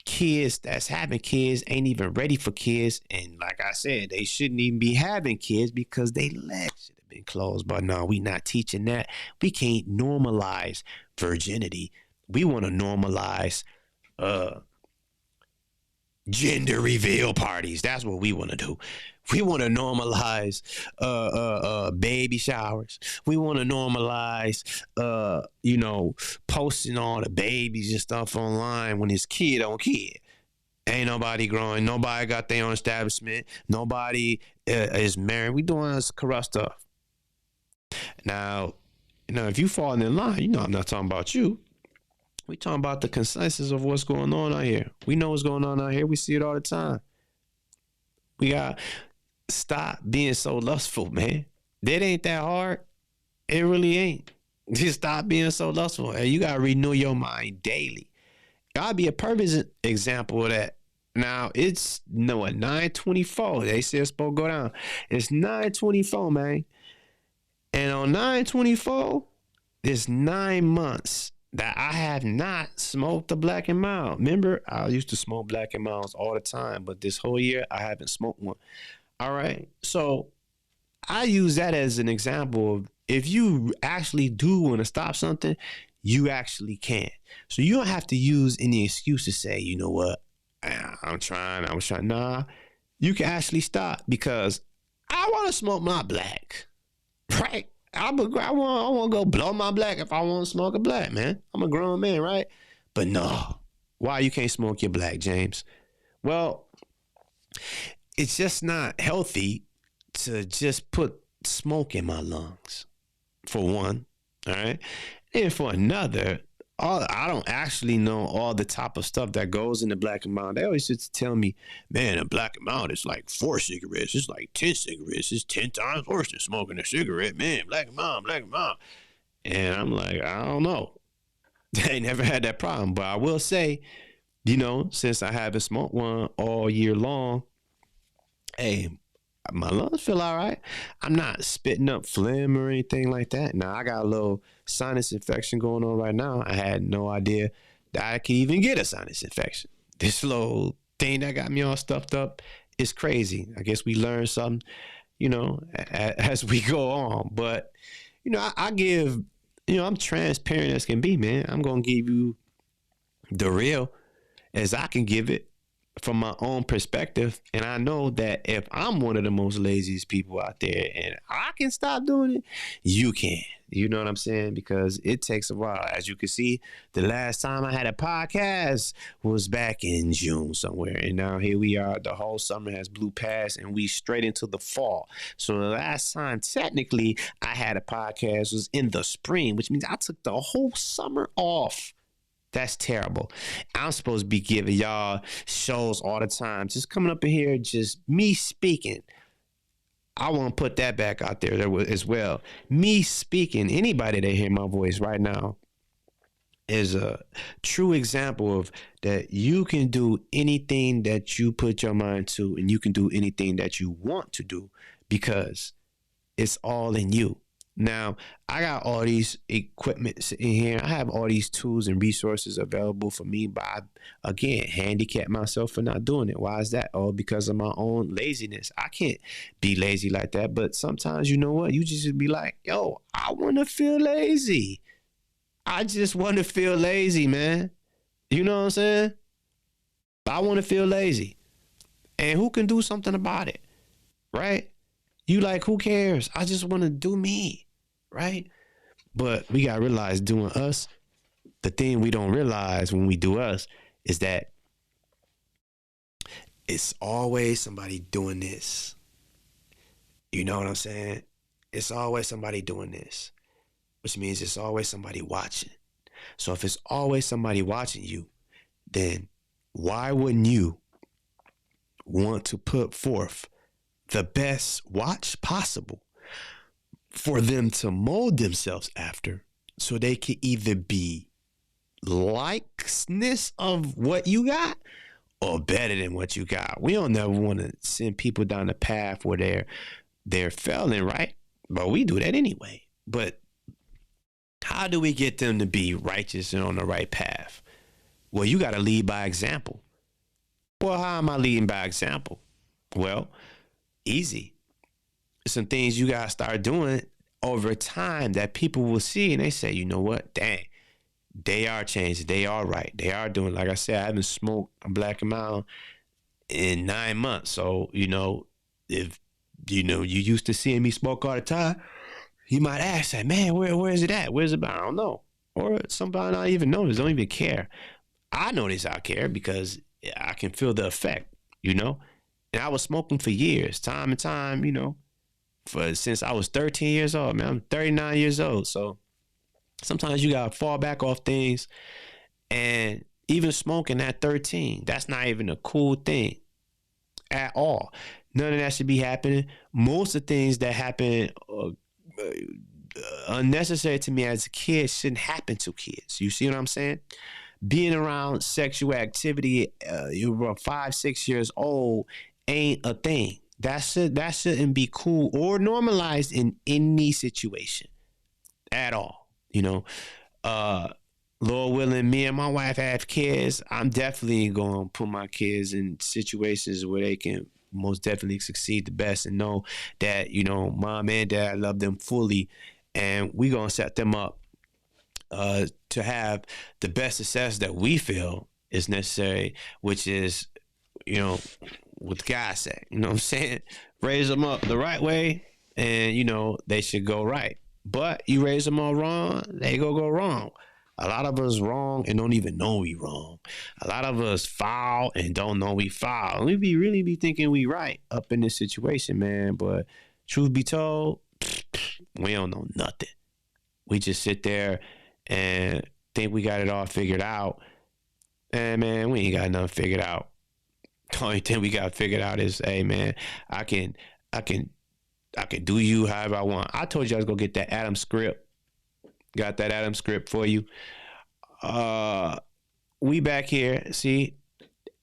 A: kids that's having kids ain't even ready for kids. And like I said, they shouldn't even be having kids, because they legs should have been closed. But no, we not teaching that. We can't normalize virginity. We want to normalize gender reveal parties. That's what we want to do. We want to normalize baby showers. We want to normalize posting all the babies and stuff online when it's kid on kid. Ain't nobody growing. Nobody got their own establishment. Nobody is married. We doing this corrupt stuff. Now, if you fall in line, I'm not talking about you. We talking about the consensus of what's going on out here. We know what's going on out here. We see it all the time. We got to stop being so lustful, man. That ain't that hard. It really ain't. Just stop being so lustful. And you got to renew your mind daily. I'll be a perfect example of that. Now, it's 9:24. They said it's supposed to go down. It's 9:24, man. And on 9:24, it's 9 months that I have not smoked a Black and Mild. Remember, I used to smoke Black and Milds all the time, but this whole year I haven't smoked one. All right. So I use that as an example of, if you actually do want to stop something, you actually can. So you don't have to use any excuse to say, you know what, I was trying. Nah, you can actually stop, because I want to smoke my Black, right? I want to go blow my Black if I want to smoke a Black, man. I'm a grown man, right? But no, why you can't smoke your Black, James? Well, it's just not healthy to just put smoke in my lungs, for one, all right? And for another, I don't actually know all the type of stuff that goes in the Black and Mild. They always just tell me, man, a Black and Mild is like 4 cigarettes. It's like 10 cigarettes. It's 10 times worse than smoking a cigarette. Man, Black and Mild. And I'm like, I don't know. They never had that problem. But I will say, since I haven't smoked one all year long, hey, my lungs feel all right. I'm not spitting up phlegm or anything like that. Now, I got a little sinus infection going on right now. I had no idea that I could even get a sinus infection. This little thing that got me all stuffed up is crazy. I guess we learn something, as we go on. But, I give, I'm transparent as can be, man. I'm going to give you the real as I can give it, from my own perspective. And I know that if I'm one of the most laziest people out there and I can stop doing it, you can. You know what I'm saying? Because it takes a while. As you can see, the last time I had a podcast was back in June somewhere. And now here we are. The whole summer has blew past and we straight into the fall. So the last time technically I had a podcast was in the spring, which means I took the whole summer off. That's terrible. I'm supposed to be giving y'all shows all the time. Just coming up in here, just me speaking. I want to put that back out there as well. Me speaking, anybody that hear my voice right now is a true example of that you can do anything that you put your mind to, and you can do anything that you want to do, because it's all in you. Now, I got all these equipment sitting here. I have all these tools and resources available for me, but I, again, handicap myself for not doing it. Why is that? Oh, because of my own laziness. I can't be lazy like that. But sometimes, you know what? You just be like, yo, I want to feel lazy. I just want to feel lazy, man. You know what I'm saying? I want to feel lazy. And who can do something about it? Right? You like, who cares? I just want to do me. Right? But we got to realize doing us, the thing we don't realize when we do us is that it's always somebody doing this. You know what I'm saying? It's always somebody doing this, which means it's always somebody watching. So if it's always somebody watching you, then why wouldn't you want to put forth the best watch possible for them to mold themselves after, so they can either be likeness of what you got or better than what you got? We don't never want to send people down the path where they're failing, right? But we do that anyway. But how do we get them to be righteous and on the right path? Well, you got to lead by example. Well, how am I leading by example? Well, easy. Some things you got to start doing over time that people will see and they say, you know what? Dang, they are changing. They are right. They are doing, like I said, I haven't smoked a Black and Mild in 9 months. So, if, you used to seeing me smoke all the time, you might ask that, man, where is it at? Where's it? I don't know. Or somebody not even notice, don't even care. I notice I care because I can feel the effect, And I was smoking for years, time and time, since I was 13 years old, man. I'm 39 years old. So sometimes you got to fall back off things. And even smoking at 13, that's not even a cool thing at all. None of that should be happening. Most of the things that happen unnecessary to me as a kid shouldn't happen to kids. You see what I'm saying? Being around sexual activity, you're 5, 6 years old, ain't a thing. That shouldn't be cool or normalized in any situation at all. Lord willing, me and my wife have kids. I'm definitely going to put my kids in situations where they can most definitely succeed the best and know that, mom and dad love them fully. And we're going to set them up to have the best success that we feel is necessary, which is, what God said, you know what I'm saying? Raise them up the right way and, they should go right. But you raise them all wrong, they go wrong. A lot of us wrong and don't even know we wrong. A lot of us foul and don't know we foul. We really be thinking we right up in this situation, man. But truth be told, we don't know nothing. We just sit there and think we got it all figured out. And man, we ain't got nothing figured out. The only thing we got figured out is, hey man, I can do you however I want. I told you I was gonna get that Adam script. Got that Adam script for you. We back here, see?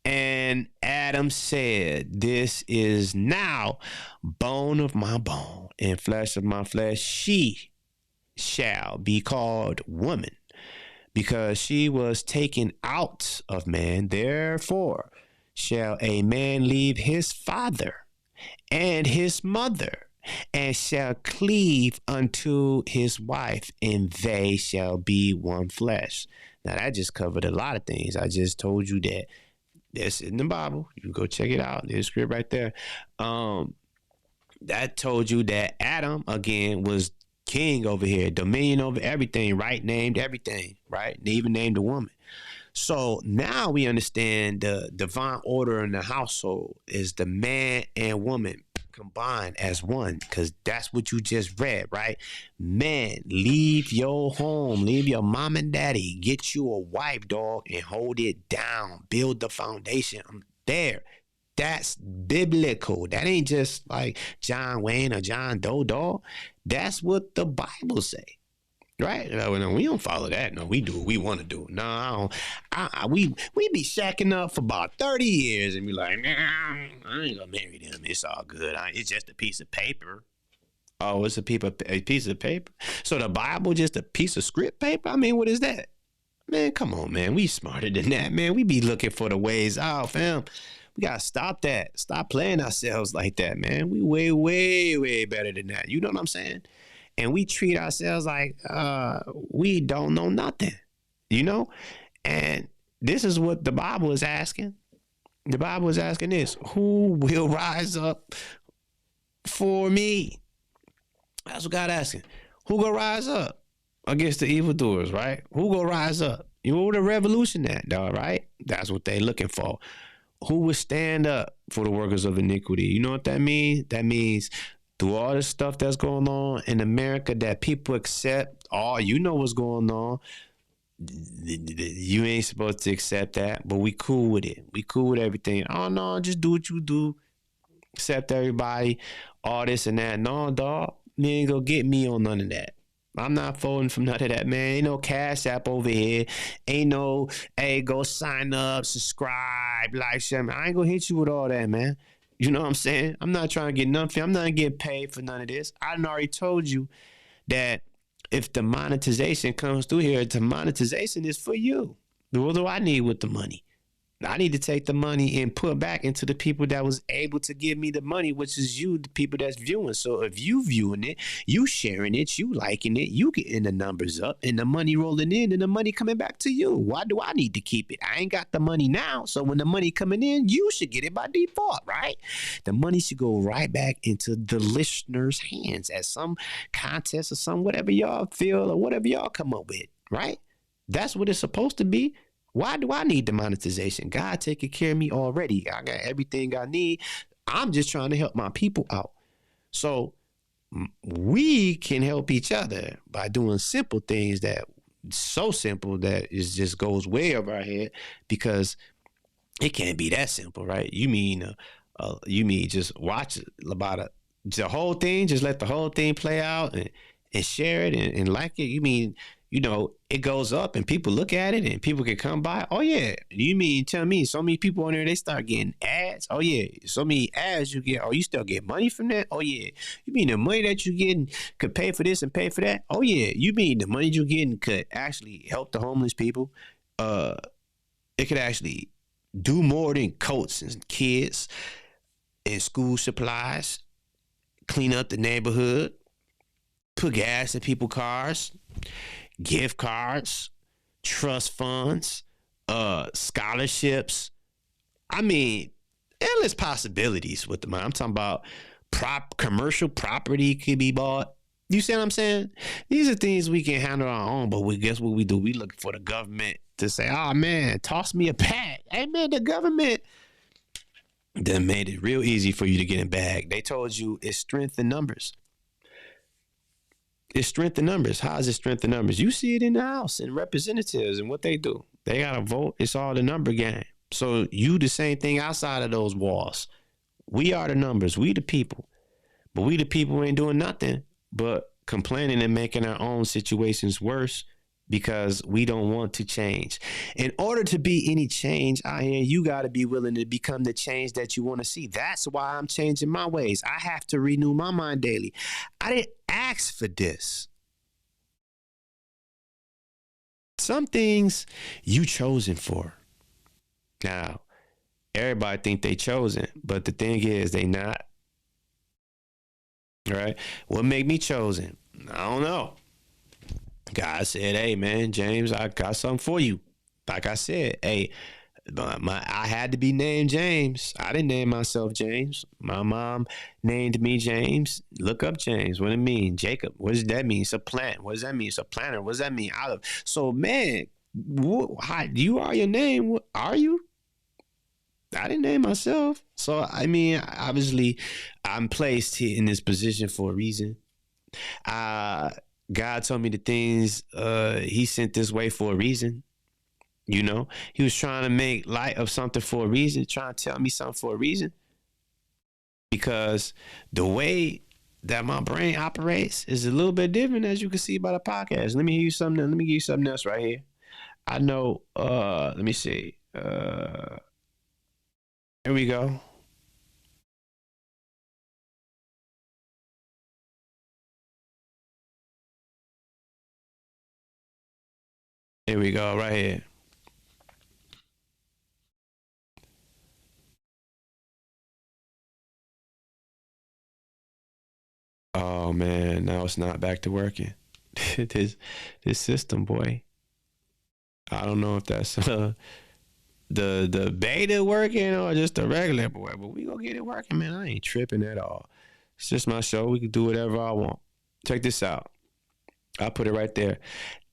A: And Adam said, this is now bone of my bone and flesh of my flesh. She shall be called woman because she was taken out of man. Therefore shall a man leave his father and his mother and shall cleave unto his wife, and they shall be one flesh. Now, that just covered a lot of things. I just told you that that's in the Bible. You can go check it out. There's a script right there. That told you that Adam, again, was king over here, dominion over everything, right? Named everything, right? And even named the woman. So now we understand the divine order in the household is the man and woman combined as one, because that's what you just read, right? Man, leave your home, leave your mom and daddy, get you a wife, dog, and hold it down. Build the foundation. I'm there. That's biblical. That ain't just like John Wayne or John Doe, dog. That's what the Bible say. Right? No, we don't follow that. No, we do what we want to do. No, we be shacking up for about 30 years and be like, nah, I ain't gonna marry them. It's all good. It's just a piece of paper. Oh, it's a piece of paper. So the Bible just a piece of script paper? I mean, what is that? Man, come on, man. We smarter than that, man. We be looking for the ways out, fam. We gotta stop that. Stop playing ourselves like that, man. We way, way, way better than that. You know what I'm saying? And we treat ourselves like we don't know nothing, you know? And this is what the Bible is asking. The Bible is asking this: who will rise up for me? That's what God asking. Who gonna rise up against the evildoers, right? Who gonna rise up? You know the revolution that, dog, right? That's what they looking for. Who will stand up for the workers of iniquity? You know what that means? That means through all the stuff that's going on in America that people accept, you know what's going on. You ain't supposed to accept that, but we cool with it. We cool with everything. Oh no, just do what you do. Accept everybody, all this and that. No, dog, you ain't gonna get me on none of that. I'm not folding from none of that, man. Ain't no Cash App over here. Ain't no, hey, go sign up, subscribe, like, share. I ain't gonna hit you with all that, man. You know what I'm saying? I'm not trying to get nothing. I'm not getting paid for none of this. I done already told you that if the monetization comes through here, the monetization is for you. What do I need with the money? I need to take the money and put back into the people that was able to give me the money, which is you, the people that's viewing. So if you viewing it, you sharing it, you liking it, you getting the numbers up and the money rolling in and the money coming back to you. Why do I need to keep it? I ain't got the money now. So when the money coming in, you should get it by default, right? The money should go right back into the listener's hands at some contest or some whatever y'all feel or whatever y'all come up with, right? That's what it's supposed to be. Why do I need the monetization? God taking care of me already. I got everything I need. I'm just trying to help my people out. So we can help each other by doing simple things that so simple that it just goes way over our head because it can't be that simple, right? You mean just watch about the whole thing, just let the whole thing play out and share it and like it? You mean, it goes up and people look at it and people can come by. Oh yeah. You mean tell me so many people on there, they start getting ads? Oh yeah. So many ads you get. Oh, you still get money from that? Oh yeah. You mean the money that you getting could pay for this and pay for that? Oh yeah. You mean the money you getting could actually help the homeless people? It could actually do more than coats and kids and school supplies, clean up the neighborhood, put gas in people's cars, gift cards, trust funds, scholarships. I mean, endless possibilities with the money. I'm talking about commercial property could be bought. You see what I'm saying? These are things we can handle on our own, but guess what we do? We look for the government to say, oh man, toss me a bag. Hey man, the government then made it real easy for you to get in bag. They told you it's strength in numbers. It's strength in numbers. How is it strength in numbers? You see it in the House and representatives and what they do. They got to vote. It's all the number game. So you the same thing outside of those walls. We are the numbers. We the people. But we the people ain't doing nothing but complaining and making our own situations worse because we don't want to change. In order to be any change out here, you got to be willing to become the change that you want to see. That's why I'm changing my ways. I have to renew my mind daily. I didn't ask for this. Some things you chosen for. Now, everybody think they chosen, but the thing is they not. Right? What made me chosen? I don't know. God said, hey, man, James, I got something for you. Like I said, hey, I had to be named James. I didn't name myself James. My mom named me James. Look up James. What does it mean? Jacob. What does that mean? Supplant. What does that mean? Supplanter. What does that mean? Olive. So, man, you are your name. What are you? I didn't name myself. So, I mean, obviously, I'm placed here in this position for a reason. God told me the things he sent this way for a reason. He was trying to make light of something for a reason, trying to tell me something for a reason. Because the way that my brain operates is a little bit different, as you can see by the podcast. Let me give you something else right here. I know, let me see. Here we go. we go, right here. Oh man, now it's not back to working. this system, boy. I don't know if that's the beta working or just the regular boy, but we gonna get it working, man. I ain't tripping at all. It's just my show. We can do whatever I want. Check this out. I'll put it right there.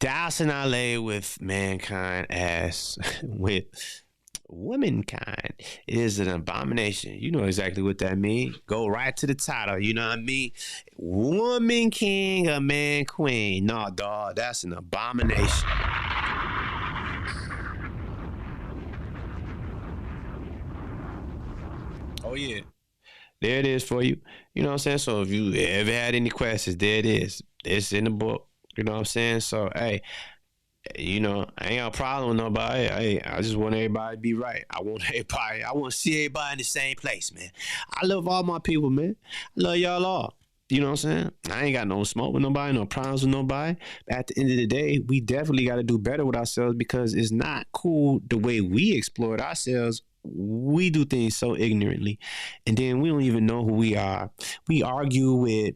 A: Dousing LA with mankind as with womankind. It is an abomination. You know exactly what that means. Go right to the title. You know what I mean? Woman king or man queen. No, dog. That's an abomination. Oh, yeah. There it is for you. You know what I'm saying? So if you ever had any questions, there it is. It's in the book. You know what I'm saying? So, hey, you know, I ain't got a problem with nobody. I just want everybody to be right. I want to see everybody in the same place, man. I love all my people, man. I love y'all all. You know what I'm saying? I ain't got no smoke with nobody, no problems with nobody. But at the end of the day, we definitely got to do better with ourselves because it's not cool the way we exploit ourselves. We do things so ignorantly. And then we don't even know who we are. We argue with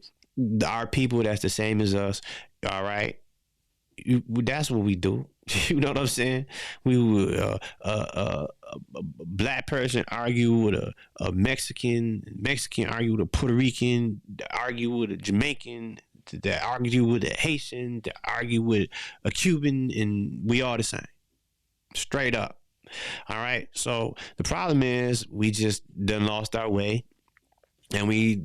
A: our people that's the same as us. All right. That's what we do. You know what I'm saying? We would a black person argue with a Mexican argue with a Puerto Rican, argue with a Jamaican, that argue with a Haitian, that argue with a Cuban, and we all the same. Straight up. All right. So the problem is we just done lost our way and we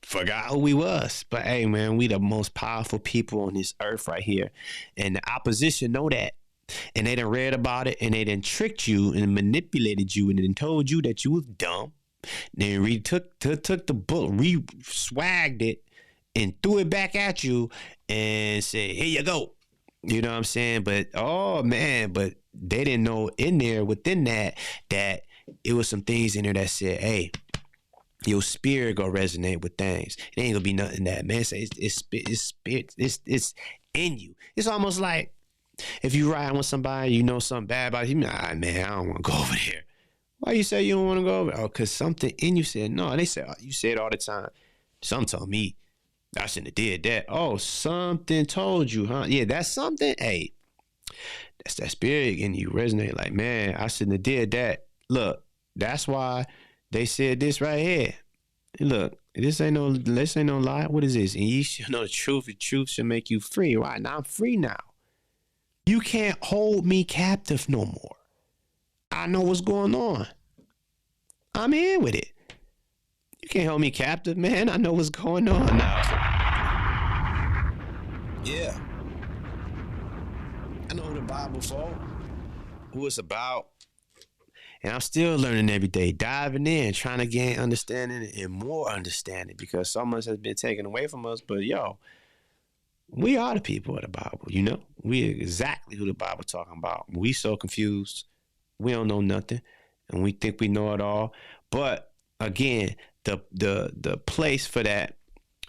A: forgot who we was. But hey, man, we the most powerful people on this earth right here. And the opposition know that. And they done read about it and they done tricked you and manipulated you and then told you that you was dumb. Then took the book, re-swagged it and threw it back at you and said, here you go. You know what I'm saying? But, oh, man, but they didn't know within that it was some things in there that said, hey, your spirit gonna resonate with things. It ain't gonna be nothing that, man. It's in you. It's almost like if you ride with somebody, you know something bad about you. Nah, man, I don't want to go over there. Why you say you don't want to go over there? Oh, because something in you said no. They said you say it all the time. Some told me I shouldn't have did that. Oh, something told you, huh? Yeah, that's something. Hey, that's that spirit in you resonate. Like, man, I shouldn't have did that. Look, that's why they said this right here. Look, this ain't no lie. What is this? And ye shall know the truth. The truth shall make you free. Right now, I'm free now. You can't hold me captive no more. I know what's going on. I'm in with it. You can't hold me captive, man. I know what's going on now. Yeah. I know who the Bible for, who it's about. And I'm still learning every day, diving in, trying to gain understanding and more understanding because so much has been taken away from us. But yo, we are the people of the Bible, you know? We are exactly who the Bible talking about. We so confused. We don't know nothing. And we think we know it all. But again, the place for that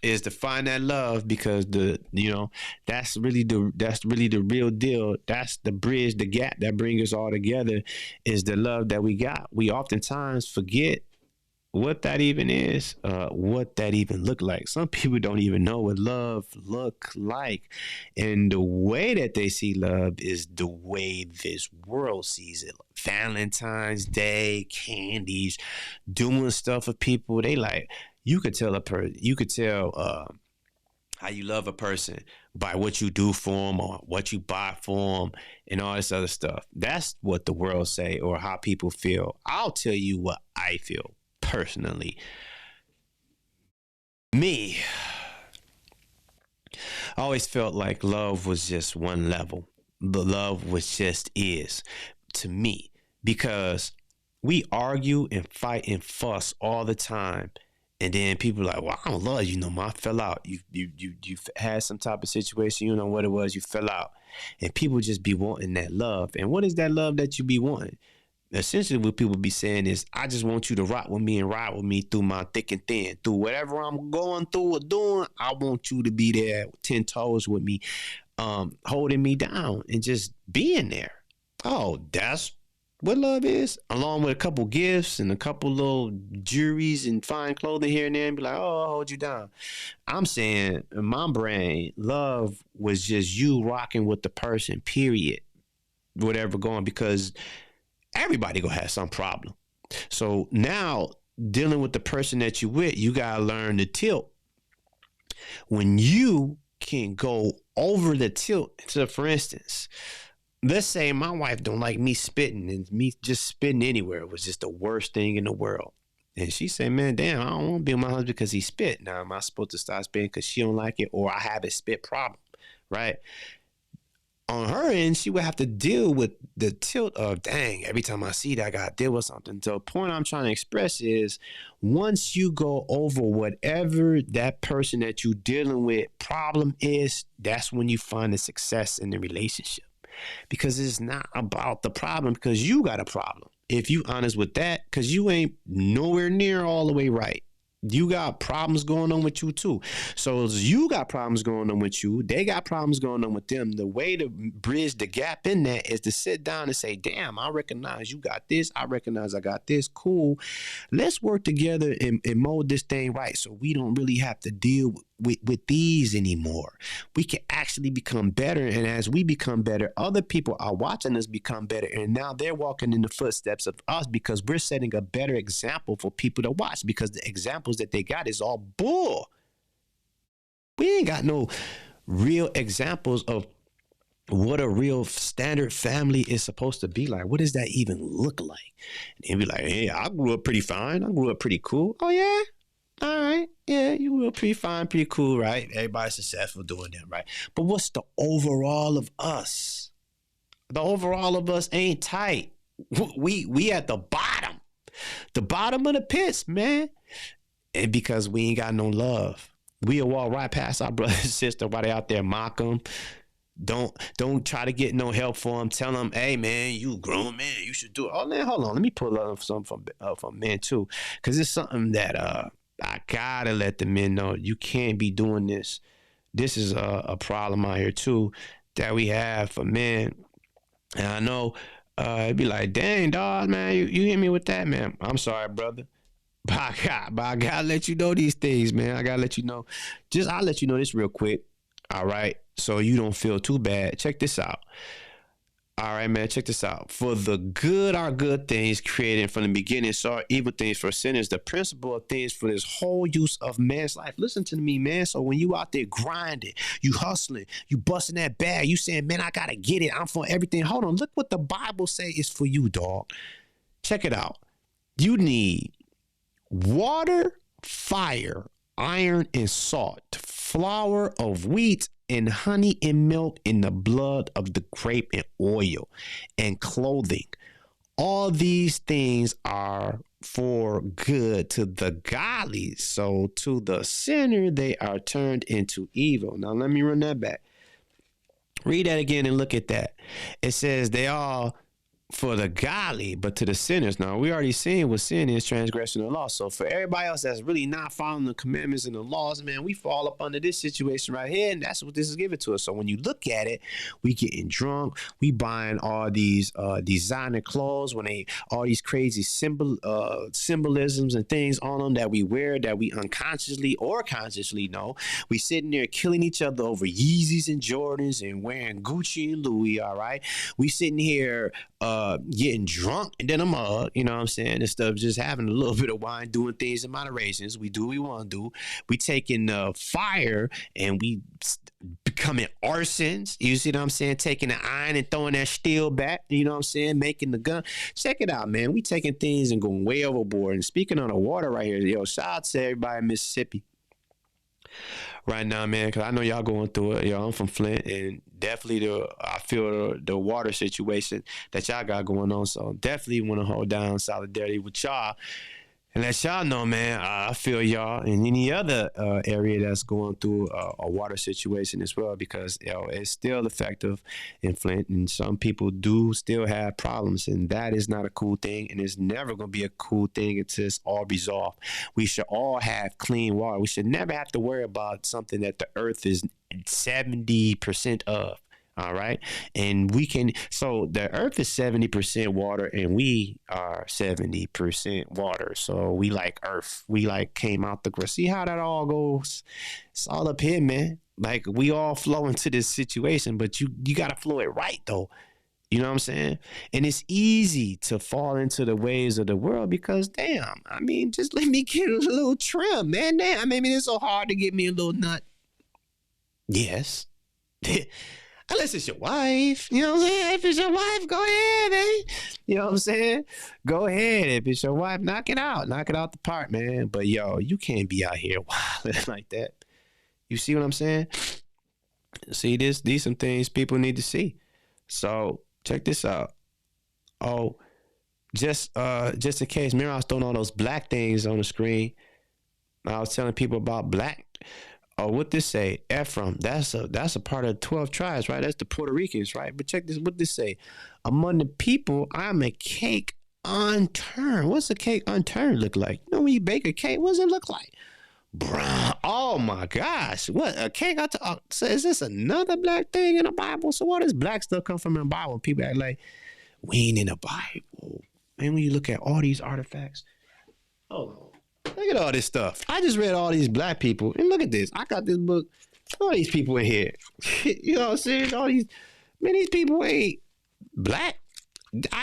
A: is to find that love because that's really the real deal. That's the bridge, the gap that brings us all together is the love that we got. We oftentimes forget what that even is, what that even look like. Some people don't even know what love look like. And the way that they see love is the way this world sees it. Valentine's Day, candies, doing stuff for people. They like, you could tell how you love a person by what you do for them or what you buy for them and all this other stuff. That's what the world say or how people feel. I'll tell you what I feel personally. Me, I always felt like love was just one level. The love was just is to me because we argue and fight and fuss all the time. And then people are like, well, I don't love you no more. I fell out. You had some type of situation. You know what it was. You fell out. And people just be wanting that love. And what is that love that you be wanting? Essentially, what people be saying is, I just want you to rock with me and ride with me through my thick and thin. Through whatever I'm going through or doing, I want you to be there 10 toes with me. holding me down and just being there. Oh, that's what love is, along with a couple gifts and a couple little jewelries and fine clothing here and there, and be like, oh, I'll hold you down. I'm saying in my brain, love was just you rocking with the person, period. Whatever going, because everybody gonna have some problem. So now dealing with the person that you with, you gotta learn the tilt. When you can go over the tilt, so for instance, let's say my wife don't like me spitting, and me just spitting anywhere was just the worst thing in the world. And she said, man, damn, I don't want to be with my husband because he spit. Now, am I supposed to stop spitting because she don't like it, or I have a spit problem, right? On her end, she would have to deal with the tilt of, dang, every time I see that, I got to deal with something. So the point I'm trying to express is, once you go over whatever that person that you're dealing with problem is, that's when you find the success in the relationship. Because it's not about the problem, because you got a problem. If you honest with that, because you ain't nowhere near all the way right. You got problems going on with you too. So you got problems going on with you. They got problems going on with them. The way to bridge the gap in that is to sit down and say, damn, I recognize you got this. I recognize I got this. Cool. Let's work together and mold this thing right, so we don't really have to deal with these anymore. We can actually become better. And as we become better, other people are watching us become better. And now they're walking in the footsteps of us, because we're setting a better example for people to watch, because the examples that they got is all bull. We ain't got no real examples of what a real standard family is supposed to be like. What does that even look like? And be like, hey, I grew up pretty fine. I grew up pretty cool. Oh, yeah? All right. Yeah, you were pretty fine, pretty cool, right? Everybody's successful doing that, right? But what's the overall of us? The overall of us ain't tight. We at the bottom of the pits, man. And because we ain't got no love, we'll walk right past our brother and sister while they out there mock them. Don't try to get no help for them. Tell them, hey, man, you grown man, you should do it. Oh, man, hold on. Let me pull up something from men, too, because it's something that I gotta let the men know. You can't be doing this. This is a problem out here too that we have for men. And I know it'd be like, dang, dog, man, you hit me with that, man. I'm sorry, brother. But I gotta let you know these things, man. I gotta let you know. I'll let you know this real quick. All right. So you don't feel too bad. Check this out. All right, man, check this out. For the good are good things created from the beginning, so are evil things for sinners. The principle of things for this whole use of man's life. Listen to me, man. So when you out there grinding, you hustling, you busting that bag, you saying, man, I got to get it. I'm for everything. Hold on. Look what the Bible say is for you, dog. Check it out. You need water, fire, iron, and salt, flour of wheat, and honey and milk, in the blood of the grape, and oil and clothing. All these things are for good to the godly. So to the sinner, they are turned into evil. Now, let me run that back. Read that again and look at that. It says they are for the godly, but to the sinners. Now, we already seen what sin is, transgression of the law. So for everybody else that's really not following the commandments and the laws, man, we fall up under this situation right here, and that's what this is given to us. So when you look at it, we getting drunk, we buying all these designer clothes, all these crazy symbolisms and things on them that we wear that we unconsciously or consciously know. We sitting there killing each other over Yeezys and Jordans and wearing Gucci and Louis, all right? We sitting here getting drunk and then a mug, you know what I'm saying, and stuff, just having a little bit of wine, doing things in moderations. We do what we want to do. We taking fire and we becoming arsons. You see what I'm saying? Taking the iron and throwing that steel back, you know what I'm saying? Making the gun. Check it out, man. We taking things and going way overboard. And speaking on the water right here, yo, shout out to everybody in Mississippi right now, man, because I know y'all going through it. Yo, I'm from Flint, and definitely I feel the water situation that y'all got going on. So definitely want to hold down solidarity with y'all and let y'all know, man, I feel y'all in any other area that's going through a water situation as well, because it's still effective in Flint, and some people do still have problems, and that is not a cool thing, and it's never going to be a cool thing until it's all resolved. We should all have clean water. We should never have to worry about something that the earth is 70% of. All right. And so the earth is 70% water and we are 70% water. So we like earth. We like came out the ground. See how that all goes? It's all up here, man. Like we all flow into this situation, but you got to flow it right though. You know what I'm saying? And it's easy to fall into the ways of the world because, damn, I mean, just let me get a little trim, man. Damn, I mean, it's so hard to get me a little nut. Yes. Unless it's your wife. You know what I'm saying? If it's your wife, go ahead, man. You know what I'm saying? Go ahead. If it's your wife, knock it out. Knock it out the park, man. But, yo, you can't be out here wilding like that. You see what I'm saying? See, these some things people need to see. So, check this out. Oh, just in case, remember I was throwing all those black things on the screen. I was telling people about black. Oh, what this say? Ephraim. That's a part of the 12 tribes, right? That's the Puerto Ricans, right? But check this. What this say? Among the people, I'm a cake unturned. What's a cake unturned look like? You know when you bake a cake, what does it look like? Brown. Oh my gosh. What a cake. So is this another black thing in the Bible? So where does black stuff come from in the Bible? People act like we ain't in the Bible. Man, when you look at all these artifacts, hold on. Look at all this stuff. I just read all these black people. And look at this. I got this book. All these people in here. You know what I'm saying? These people ain't black.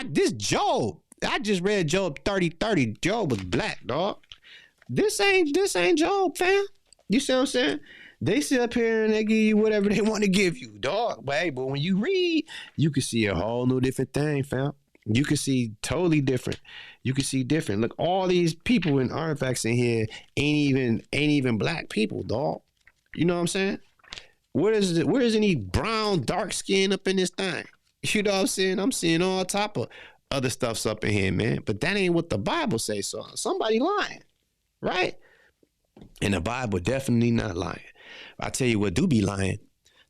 A: This Job. I just read Job 30:30. Job was black, dog. This ain't Job, fam. You see what I'm saying? They sit up here and they give you whatever they want to give you, dog. But when you read, you can see a whole new different thing, fam. You can see totally different. You can see different. Look, all these people and artifacts in here ain't even black people, dog. You know what I'm saying? Where is any brown, dark skin up in this thing? You know what I'm saying? I'm seeing all type of other stuffs up in here, man. But that ain't what the Bible says. So somebody lying, right? And the Bible definitely not lying. I tell you what do be lying.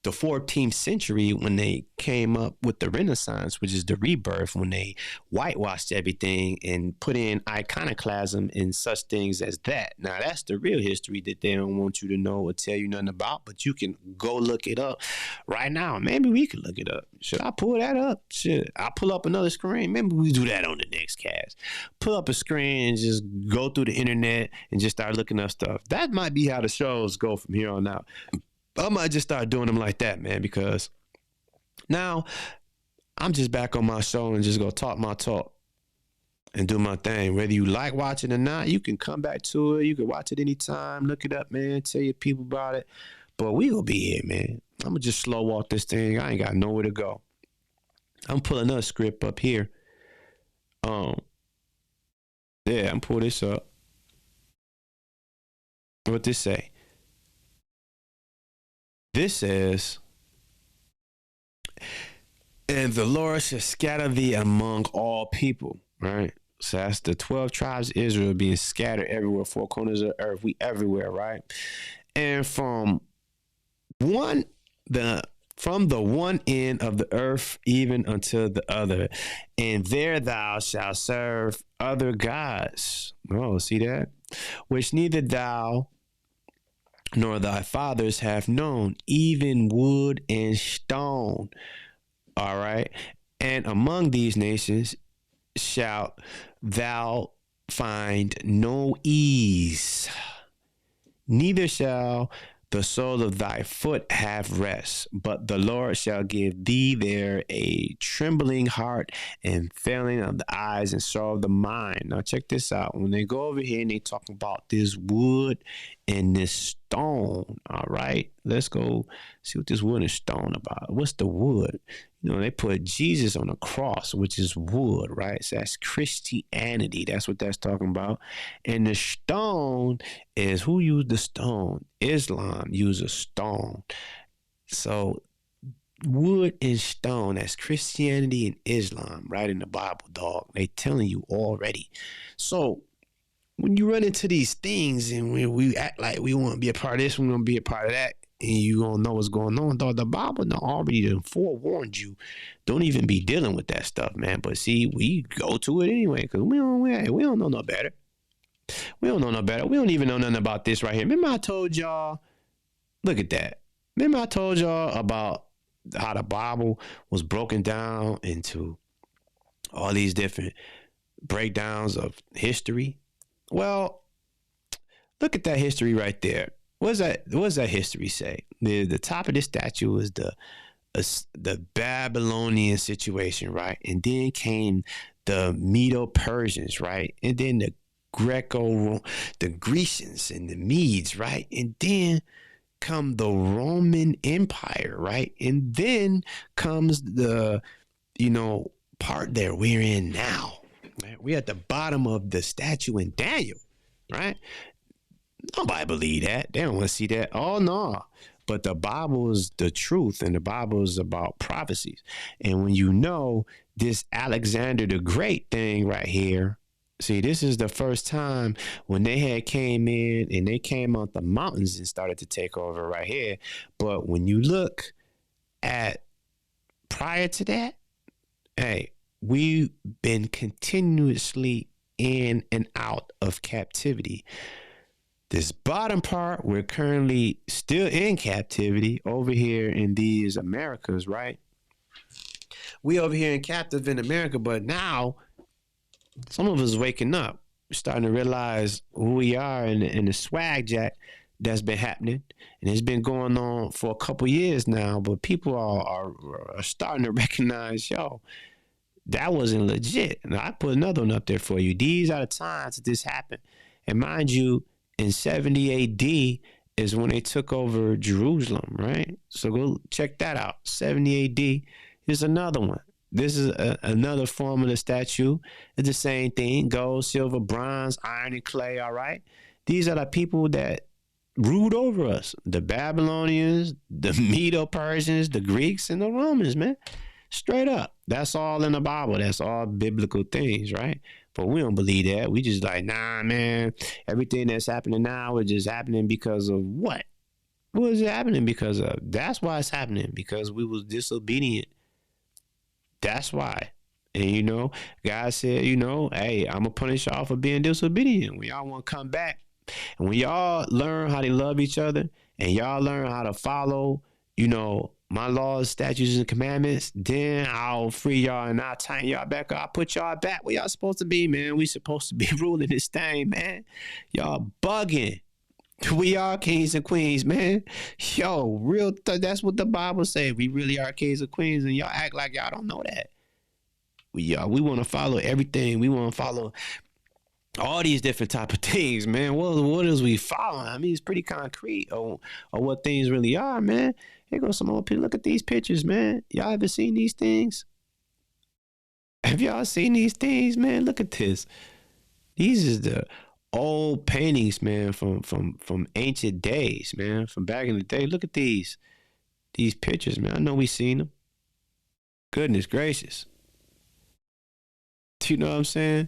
A: The 14th century, when they came up with the Renaissance, which is the rebirth, when they whitewashed everything and put in iconoclasm and such things as that. Now, that's the real history that they don't want you to know or tell you nothing about, but you can go look it up right now. Maybe we can look it up. Should I pull that up? Should I pull up another screen? Maybe we do that on the next cast. Pull up a screen and just go through the internet and just start looking up stuff. That might be how the shows go from here on out. I might just start doing them like that, man, because now I'm just back on my show and just go talk my talk and do my thing. Whether you like watching or not, you can come back to it. You can watch it anytime. Look it up, man. Tell your people about it. But we gonna be here, man. I'm gonna just slow walk this thing. I ain't got nowhere to go. I'm pulling another script up here. Yeah, I'm pulling this up. What this say? This says, and the Lord shall scatter thee among all people, right? So that's the 12 tribes of Israel being scattered everywhere, four corners of the earth. We everywhere, right? And from the one end of the earth even unto the other, and there thou shalt serve other gods. Oh, see that? Which neither thou nor thy fathers have known, even wood and stone. All right. And among these nations shalt thou find no ease, neither shall the sole of thy foot have rest, but the Lord shall give thee there a trembling heart and failing of the eyes and sorrow of the mind. Now check this out. When they go over here and they talk about this wood and this stone, all right, let's go see what this wood and stone about. What's the wood? You know, they put Jesus on a cross, which is wood, right? So that's Christianity. That's what that's talking about. And the stone is, who used the stone? Islam used a stone. So wood and stone, that's Christianity and Islam, right in the Bible, dog. They telling you already. So when you run into these things and we act like we want to be a part of this, we want to be a part of that, and you don't know what's going on, dog. The Bible already forewarned you. Don't even be dealing with that stuff, man. But see, we go to it anyway because we don't know no better. We don't know no better. We don't even know nothing about this right here. Remember I told y'all, look at that. Remember I told y'all about how the Bible was broken down into all these different breakdowns of history? Well, look at that history right there. What does that history say? The top of this statue is the Babylonian situation, right? And then came the Medo-Persians, right? And then the Grecians and the Medes, right? And then come the Roman Empire, right? And then comes the, part that we're in now. Right? We're at the bottom of the statue in Daniel, right? Nobody believe that. They don't want to see that. Oh no. But the Bible is the truth, and the Bible is about prophecies. And when you know this Alexander the Great thing right here, see, this is the first time when they had came in and they came out the mountains and started to take over right here. But when you look at prior to that, hey, we've been continuously in and out of captivity. This bottom part, we're currently still in captivity over here in these Americas, right? We over here in captive in America, but now some of us waking up, starting to realize who we are and the swag jack that's been happening. And it's been going on for a couple years now, but people are starting to recognize, yo, that wasn't legit. And I put another one up there for you. These are the times that this happened. And mind you, in 70 AD is when they took over Jerusalem, right? So go check that out. 70 AD is another one. This is another form of the statue. It's the same thing. Gold, silver, bronze, iron, and clay, all right? These are the people that ruled over us. The Babylonians, the Medo-Persians, the Greeks, and the Romans, man. Straight up. That's all in the Bible. That's all biblical things, right? But we don't believe that. We just like, nah, man. Everything that's happening now is just happening because of what? What is it happening because of? That's why it's happening. Because we was disobedient. That's why. And God said, hey, I'm gonna punish y'all for being disobedient. When y'all want to come back, and when y'all learn how to love each other, and y'all learn how to follow, my laws, statutes, and commandments, then I'll free y'all and I'll tighten y'all back up. I'll put y'all back where y'all supposed to be, man. We supposed to be ruling this thing, man. Y'all bugging. We are kings and queens, man. Yo, that's what the Bible says. We really are kings and queens, and y'all act like y'all don't know that. We want to follow everything. We want to follow all these different type of things, man. What is we following? I mean, it's pretty concrete on what things really are, man. Here goes some old people. Look at these pictures, man. Y'all ever seen these things? Have y'all seen these things, man? Look at this. These is the old paintings, man, from ancient days, man, from back in the day. Look at these pictures, man. I know we seen them. Goodness gracious. You know what I'm saying?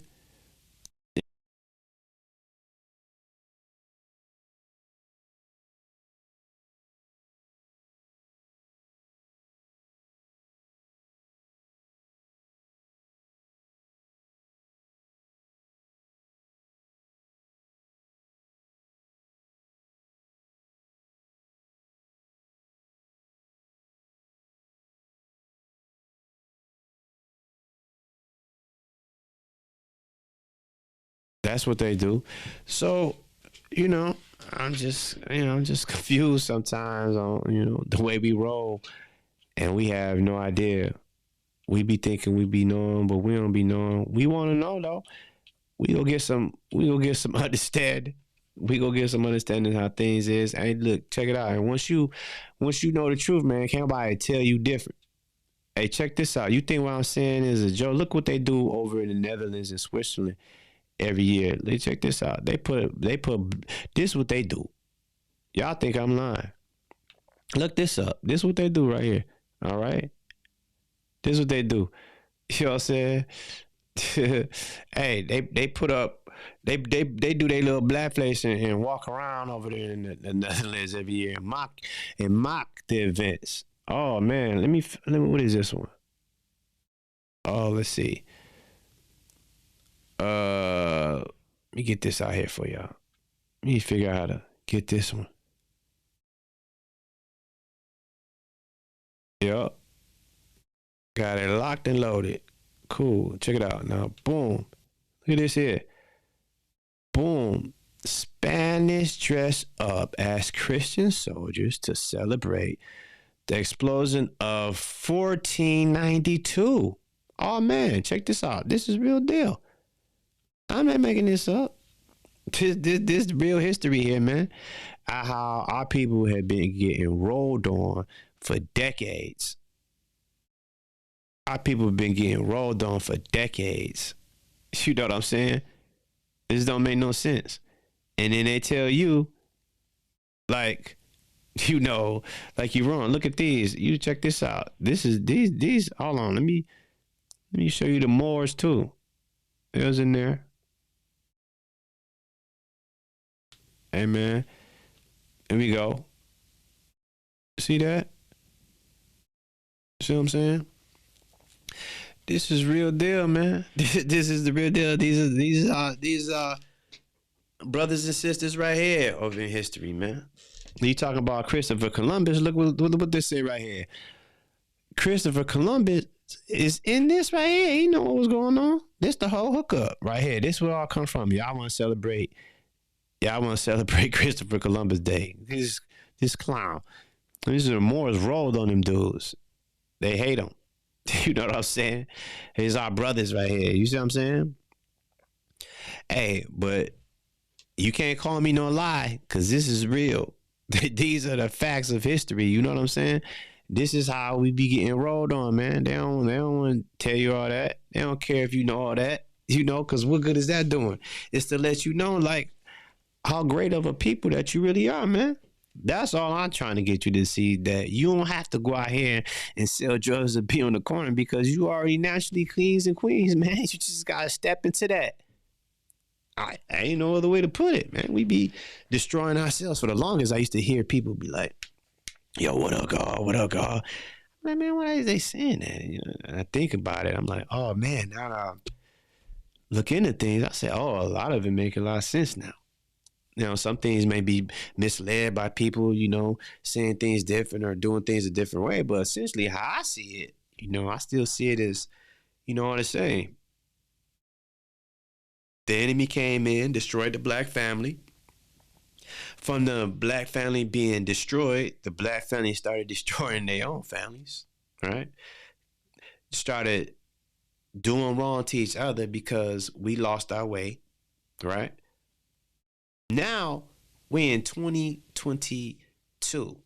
A: That's what they do. So, you know, I'm just confused sometimes on, the way we roll, and we have no idea. We be thinking we be knowing, but we don't be knowing. We want to know though. We go get some understanding. We go get some understanding how things is. And look, check it out. And once you know the truth, man, can't nobody tell you different. Hey, check this out. You think what I'm saying is a joke? Look what they do over in the Netherlands and Switzerland every year. They check this out. They put this what they do. Y'all think I'm lying? Look this up. This what they do right here. All right. This what they do. You know what I'm saying? Hey, they put up they do their little black face and walk around over there in the Netherlands every year and mock the events. Oh man, let me what is this one? Oh, let's see. Let me get this out here for y'all. Let me figure out how to get this one. Yep. Got it locked and loaded. Cool. Check it out. Now, boom. Look at this here. Boom. Spanish dress up as Christian soldiers to celebrate the explosion of 1492. Oh, man. Check this out. This is real deal. I'm not making this up. This real history here, man. How our people have been getting rolled on for decades. Our people have been getting rolled on for decades. You know what I'm saying? This don't make no sense. And then they tell you, like, you know, like you're wrong. Look at these. You check this out. This is these. Hold on. Let me show you the Moors too. It was in there. Hey man. Here we go. See that? See what I'm saying? This is real deal, man. This is the real deal. These are brothers and sisters right here over in history, man. You talking about Christopher Columbus? Look what they say right here. Christopher Columbus is in this right here. He know what was going on. This the whole hookup right here. This where it all come from. Y'all want to celebrate Christopher Columbus Day. This clown. These are the Moors rolled on them dudes. They hate him. You know what I'm saying? He's our brothers right here. You see what I'm saying? Hey, but you can't call me no lie, because this is real. These are the facts of history. You know what I'm saying? This is how we be getting rolled on, man. They don't want to tell you all that. They don't care if you know all that. You know, because what good is that doing? It's to let you know, like, how great of a people that you really are, man. That's all I'm trying to get you to see, that you don't have to go out here and sell drugs and be on the corner, because you already naturally kings and queens, man. You just got to step into that. I ain't no other way to put it, man. We be destroying ourselves for the longest. I used to hear people be like, yo, what up, God? What up, God? I'm like, man, why are they saying that? You know, and I think about it. I'm like, oh, man, now I look into things. I say, oh, a lot of it make a lot of sense now. You know, some things may be misled by people, you know, saying things different or doing things a different way. But essentially how I see it, you know, I still see it as, you know what I'm saying? The enemy came in, destroyed the black family. From the black family being destroyed, the black family started destroying their own families, right? Started doing wrong to each other because we lost our way, right? Now we're in 2022.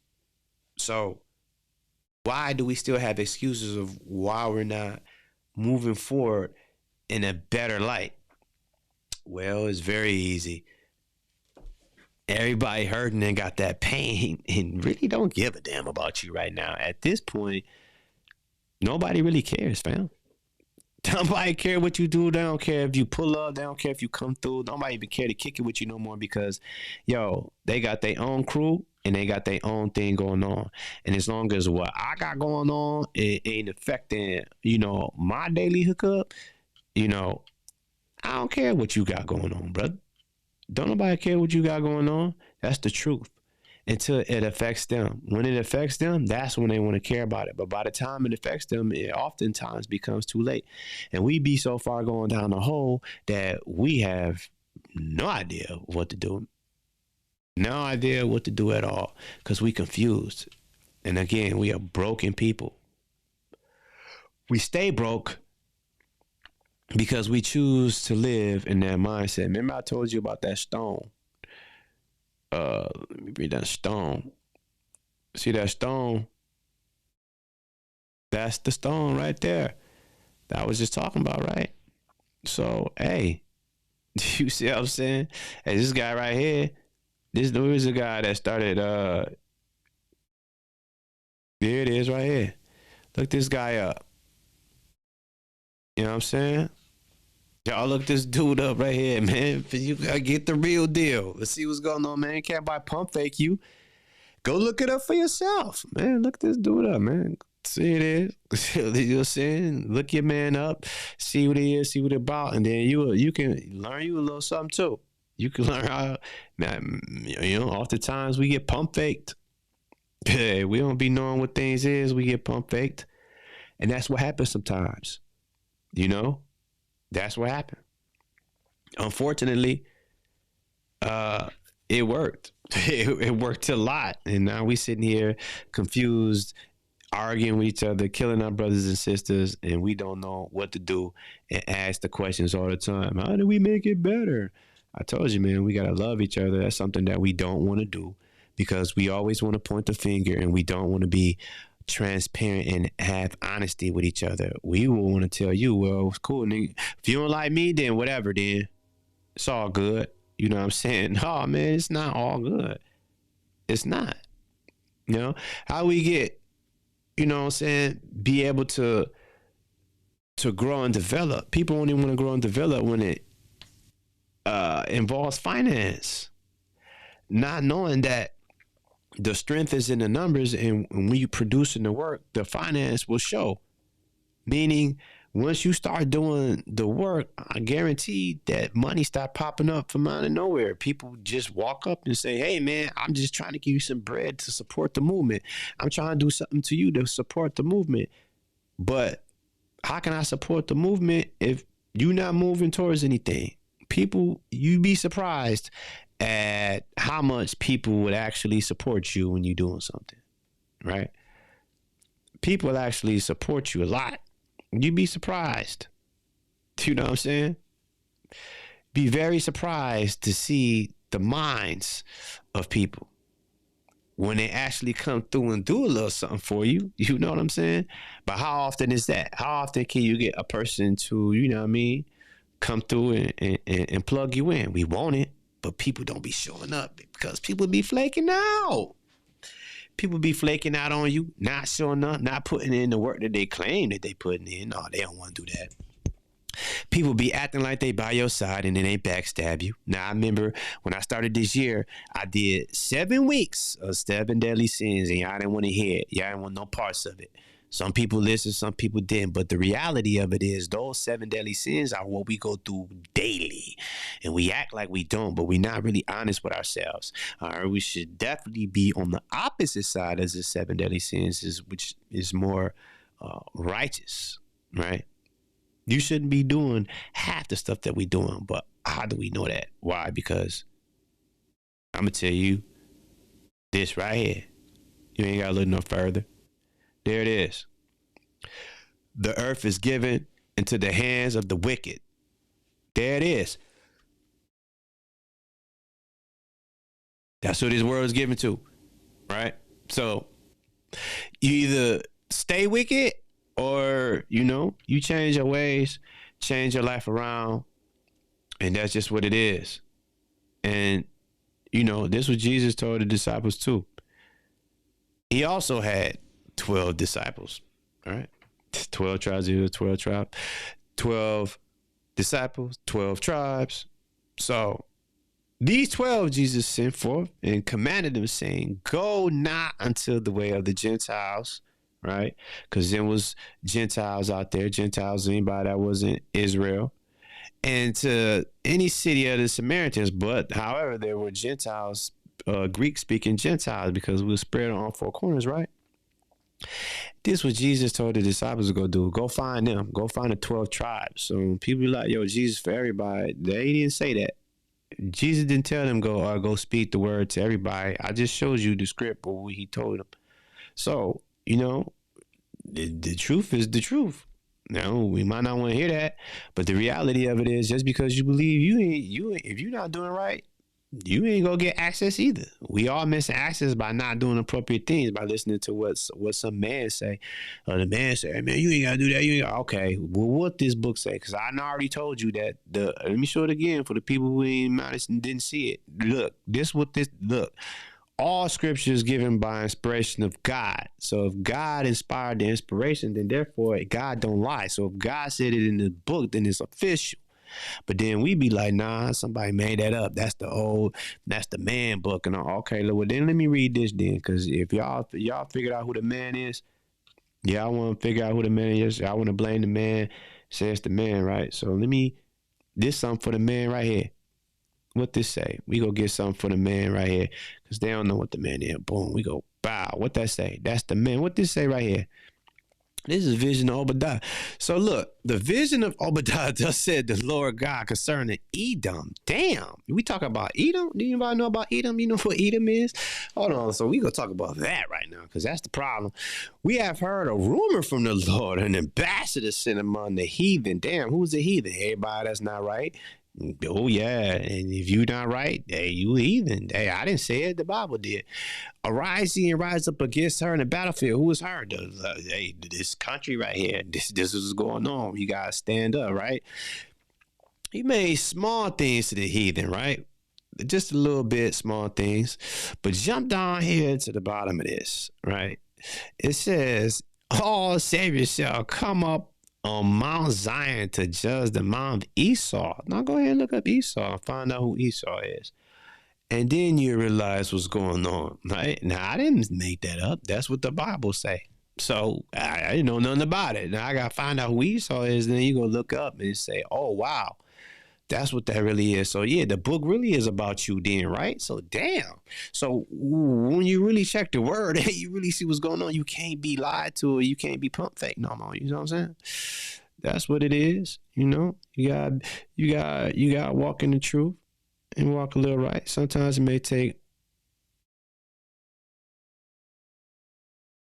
A: So why do we still have excuses of why we're not moving forward in a better light? Well, it's very easy. Everybody hurting and got that pain and really don't give a damn about you right now. At this point, nobody really cares, fam. Nobody care what you do. They don't care if you pull up. They don't care if you come through. Nobody even care to kick it with you no more, because, yo, they got their own crew and they got their own thing going on. And as long as what I got going on, it ain't affecting, you know, my daily hookup, you know, I don't care what you got going on, brother. Don't nobody care what you got going on. That's the truth. Until it affects them. When it affects them, that's when they want to care about it. But by the time it affects them, it oftentimes becomes too late. And we be so far going down the hole that we have no idea what to do. No idea what to do at all, because we confused. And again, we are broken people. We stay broke because we choose to live in that mindset. Remember I told you about that stone? Let me read that stone. See that stone? That's the stone right there that I was just talking about, right? So, hey, you see what I'm saying? Hey, this guy right here, this is a guy that started, there it is right here. Look this guy up. You know what I'm saying? Y'all look this dude up right here, man. You gotta get the real deal. Let's see what's going on, man. You can't buy pump fake you. Go look it up for yourself, man. Look this dude up, man. See it is. You know what I'm saying? Look your man up. See what he is. See what it about. And then you can learn you a little something too. You can learn how, man, you know, oftentimes we get pump faked. We don't be knowing what things is. We get pump faked. And that's what happens sometimes. You know? That's what happened. Unfortunately, it worked. It worked a lot. And now we sitting here confused, arguing with each other, killing our brothers and sisters, and we don't know what to do and ask the questions all the time. How do we make it better? I told you, man, we got to love each other. That's something that we don't want to do because we always want to point the finger and we don't want to be transparent and have honesty with each other. We will want to tell you, well, it's cool, nigga. If you don't like me, then whatever, then it's all good. You know what I'm saying? Oh, man, it's not all good. It's not. You know, how we get, you know what I'm saying, be able to grow and develop. People only want to grow and develop when it involves finance. Not knowing that the strength is in the numbers, and when you producing the work, the finance will show. Meaning, once you start doing the work, I guarantee that money start popping up from out of nowhere. People just walk up and say, hey, man, I'm just trying to give you some bread to support the movement. I'm trying to do something to you to support the movement. But how can I support the movement if you're not moving towards anything? People, you'd be surprised at how much people would actually support you when you're doing something, right? People actually support you a lot. You'd be surprised. You know what I'm saying? Be very surprised to see the minds of people when they actually come through and do a little something for you. You know what I'm saying? But how often is that? How often can you get a person to, you know what I mean, come through and plug you in? We want it, but people don't be showing up because people be flaking out. People be flaking out on you, not showing up, not putting in the work that they claim that they putting in. No, they don't want to do that. People be acting like they by your side and then they backstab you. Now, I remember when I started this year, I did 7 weeks of 7 deadly sins, and y'all didn't want to hear it. Y'all didn't want no parts of it. Some people listened, some people didn't. But the reality of it is those 7 deadly sins are what we go through daily. And we act like we don't, but we're not really honest with ourselves. All right, we should definitely be on the opposite side as the 7 deadly sins, which is more righteous, right? You shouldn't be doing half the stuff that we're doing. But how do we know that? Why? Because I'm going to tell you this right here. You ain't got to look no further. There it is. The earth is given into the hands of the wicked. There it is. That's who this world is given to, right? So you either stay wicked or, you know, you change your ways, change your life around, and that's just what it is. And, you know, this was Jesus told the disciples too. He also had 12 disciples, all right? 12 tribes, 12 tribes, 12 disciples, 12 tribes. So these 12 Jesus sent forth and commanded them, saying, go not unto the way of the Gentiles, right? Because there was Gentiles out there, Gentiles, anybody that wasn't Israel, and to any city of the Samaritans. But however, there were Gentiles, Greek-speaking Gentiles, because we were spread on all 4 corners, right? This was Jesus told the disciples to go do. Go find them. Go find the 12 tribes. So people be like, yo, Jesus for everybody. They didn't say that. Jesus didn't tell them go speak the word to everybody. I just showed you the script of what he told them. So, you know, the truth is the truth. Now, we might not want to hear that, but the reality of it is just because you believe if you're not doing right, you ain't gonna get access either. We all missing access by not doing appropriate things, by listening to what some man say. The man say, hey, man, you ain't gotta do that. You ain't gotta. Okay, well, what this book say? Because I already told you that. Let me show it again for the people who ain't honest and didn't see it. Look, look. All scripture is given by inspiration of God. So if God inspired the inspiration, then therefore God don't lie. So if God said it in the book, then it's official. But then we be like, nah, somebody made that up. That's the man book. And okay, well then let me read this then, because if y'all figured out who the man is, y'all want to figure out who the man is. Y'all want to blame the man, say it's the man, right? So this something for the man right here. What this say? We go get something for the man right here, cause they don't know what the man is. Boom, we go bow. What that say? That's the man. What this say right here? This is vision of Obadiah. So look, the vision of Obadiah just said the Lord God concerning Edom. Damn, we talk about Edom. Do anybody know about Edom? You know what Edom is? Hold on. So we gonna talk about that right now, because that's the problem. We have heard a rumor from the Lord, an ambassador sent among the heathen. Damn, who's the heathen? Everybody that's not right. Oh yeah, and if you not right, hey, you heathen. Hey, I didn't say it. The Bible did. Arise ye and rise up against her in the battlefield. Who is her? Hey, this country right here. This is what's going on. You gotta stand up, right? He made small things to the heathen, right? Just a little bit, small things. But jump down here to the bottom of this, right? It says, all Savior shall come up on Mount Zion to judge the Mount of Esau. Now go ahead and look up Esau and find out who Esau is. And then you realize what's going on, right? Now, I didn't make that up. That's what the Bible say. So I didn't know nothing about it. Now I got to find out who Esau is. And then you go look up and say, oh, wow, that's what that really is. So, yeah, the book really is about you then, right? So, damn. So when you really check the word, you really see what's going on. You can't be lied to, or you can't be pump fake no more. You know what I'm saying? That's what it is. You know, you got to walk in the truth and walk a little right. Sometimes it may take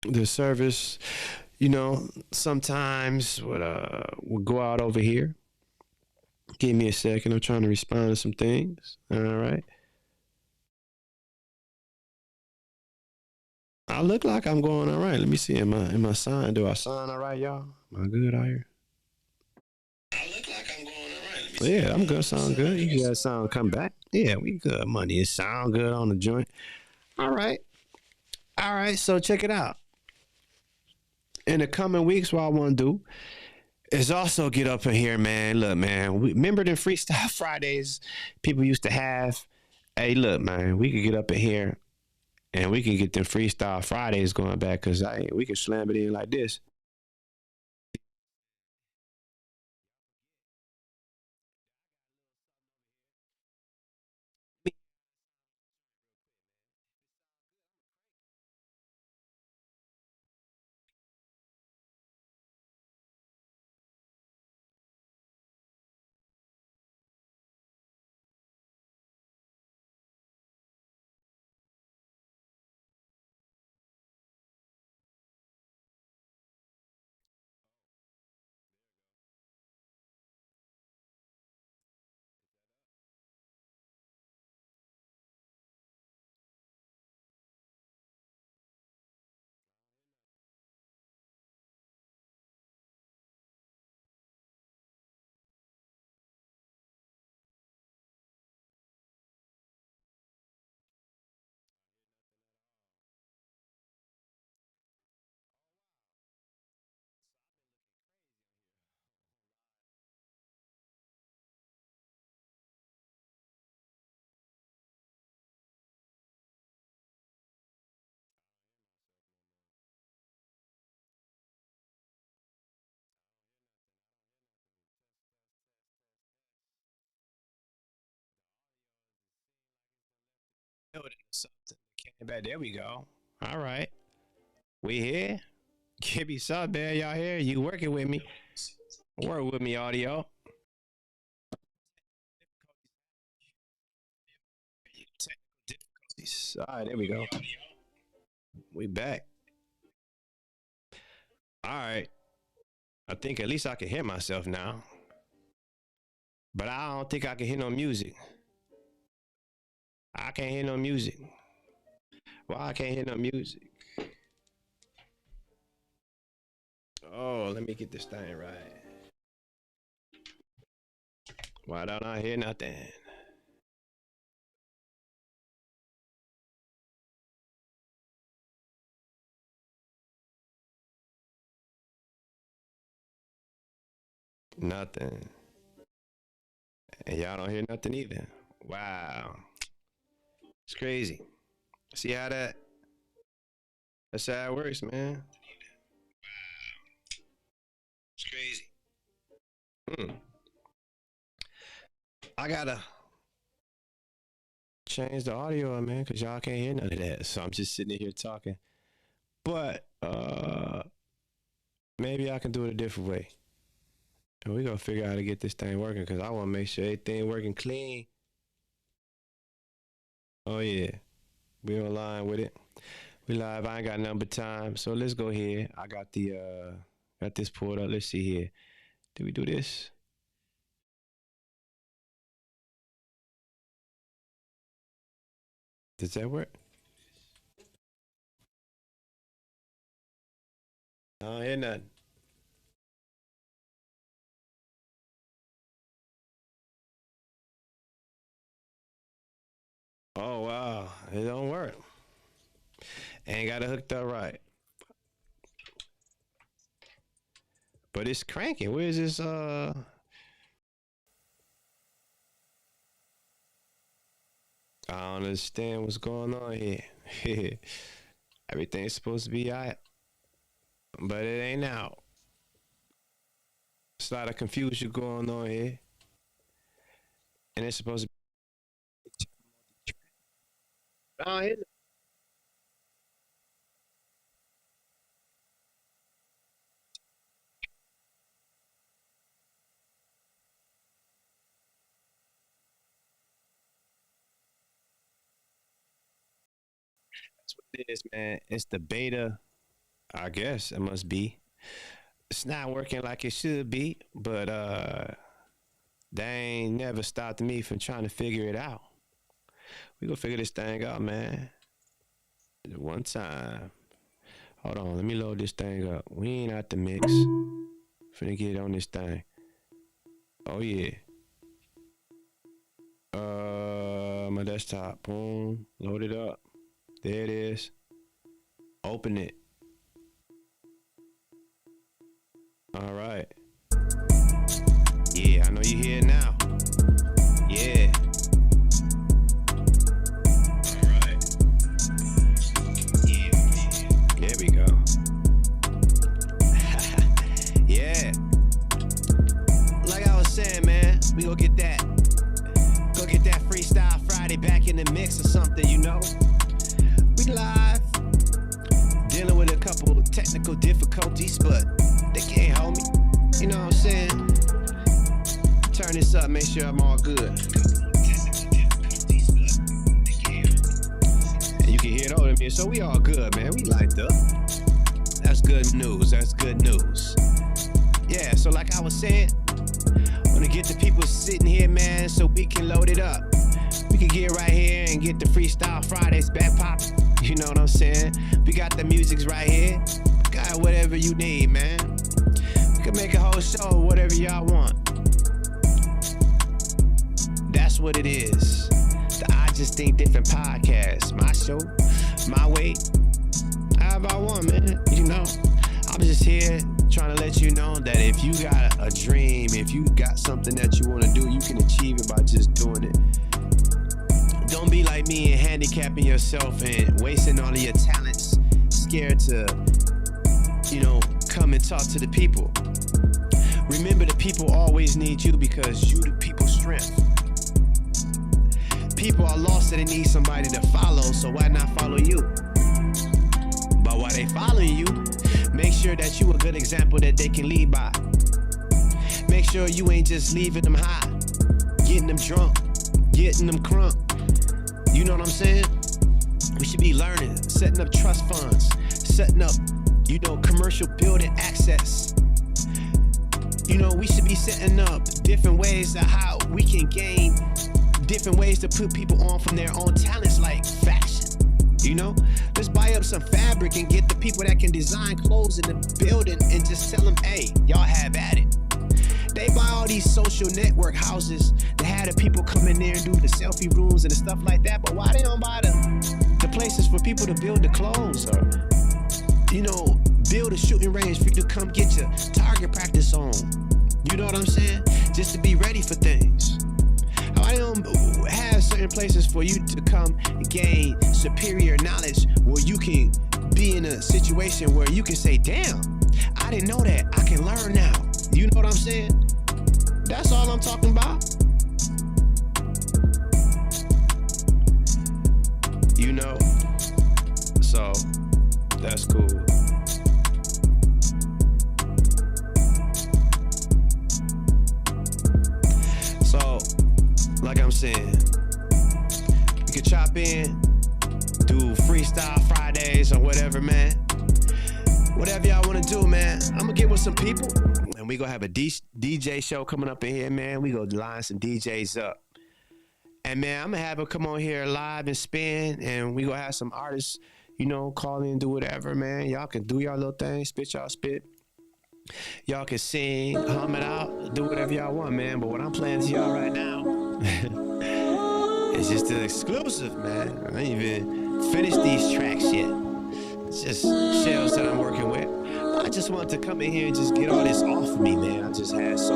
A: the service, you know, sometimes we'll go out over here. Give me a second. I'm trying to respond to some things. All right. I look like I'm going all right. Let me see. Am I sign? Do I sign all right, y'all? Am I good out here? I look like I'm going all right. Yeah, I'm good. Sound good. You guys sound come back. Yeah, we good. Money. It sound good on the joint. All right. All right. So check it out. In the coming weeks, what I want to do is also get up in here, man. Look, man. Remember the Freestyle Fridays people used to have? Hey, look, man. We could get up in here and we can get them Freestyle Fridays going back, because we can slam it in like this. Something came back. There we go. All right. We here. Give me something, man. Y'all here? You working with me? Work with me, audio. Technical difficulties. All right, there we go. We back. All right. I think at least I can hear myself now. But I don't think I can hear no music. I can't hear no music. Why I can't hear no music? Oh, let me get this thing right. Why don't I hear nothing? Nothing. And y'all don't hear nothing either. Wow. It's crazy. See how that's how it works, man. It's crazy. Hmm. I gotta change the audio, man, because y'all can't hear none of that. So I'm just sitting here talking. But maybe I can do it a different way. And we're going to figure out how to get this thing working because I want to make sure everything working clean. Oh, yeah. We online with it. We live. I ain't got nothing but time. So let's go here. I got this pulled up. Let's see here. Did we do this? Does that work? I don't hear nothing. Oh, wow. It don't work. Ain't got it hooked up right. But it's cranking. Where's this? I don't understand what's going on here. Everything's supposed to be out, but it ain't out. There's a lot of confusion going on here. And it's supposed to be. I don't hear. That's what it is, man. It's the beta. I guess it must be. It's not working like it should be, but they ain't never stopped me from trying to figure it out. We gonna figure this thing out, man. One time. Hold on, let me load this thing up. We ain't out the mix. Finna get on this thing. Oh yeah. My desktop. Boom. Load it up. There it is. Open it. All right. Yeah, I know you hear it now. Yeah. All right. Yeah. There we go. Yeah. Like I was saying, man, we gonna get that. Go get that Freestyle Friday back in the mix or something, you know? We live. Dealing with a couple of technical difficulties, but they can't hold me. You know what I'm saying? Turn this up, make sure I'm all good. And you can hear it over me, so we all good, man. We light up. That's good news. That's good news. Yeah, so like I was saying, I want to get the people sitting here, man, so we can load it up. We can get right here and get the Freestyle Fridays back popping. You know what I'm saying? We got the musics right here. We got whatever you need, man. We can make a whole show, whatever y'all want. That's what it is. The I Just Think Different podcast. My show, my way. However I want, man. You know, I'm just here trying to let you know that if you got a dream, if you got something that you want to do, you can achieve it by just doing it. Don't be like me and handicapping yourself and wasting all of your talents, scared to, come and talk to the people. Remember, the people always need you because you the people's strength. People are lost and they need somebody to follow, so why not follow you? But while they following you, make sure that you a good example that they can lead by. Make sure you ain't just leaving them high, getting them drunk, getting them crunk. You know what I'm saying? We should be learning, setting up trust funds, setting up, commercial building access. We should be setting up different ways of how we can gain different ways to put people on from their own talents, like fashion. Let's buy up some fabric and get the people that can design clothes in the building and just tell them, hey, y'all have at it. They buy all these social network houses that have the people come in there and do the selfie rooms and the stuff like that, but why they don't buy the places for people to build the clothes or, build a shooting range for you to come get your target practice on? You know what I'm saying? Just to be ready for things. Why they don't have certain places for you to come and gain superior knowledge where you can be in a situation where you can say, damn, I didn't know that. I can learn now. You know what I'm saying? That's all I'm talking about. you know? So, that's cool. So, like I'm saying, you can chop in, do freestyle Fridays or whatever, man. Whatever y'all want to do, man. I'm going to get with some people, and we going to have a DJ show coming up in here, man. We going to line some DJs up. And, man, I'm going to have them come on here live and spin, and we going to have some artists, you know, call in, do whatever, man. Y'all can do y'all little thing, spit y'all spit. Y'all can sing, hum it out, do whatever y'all want, man. But what I'm playing to y'all right now, it's just an exclusive, man. I ain't even finished these tracks yet. It's just shells that I'm working with. I just wanted to come in here and just get all this off of me, man. I just had so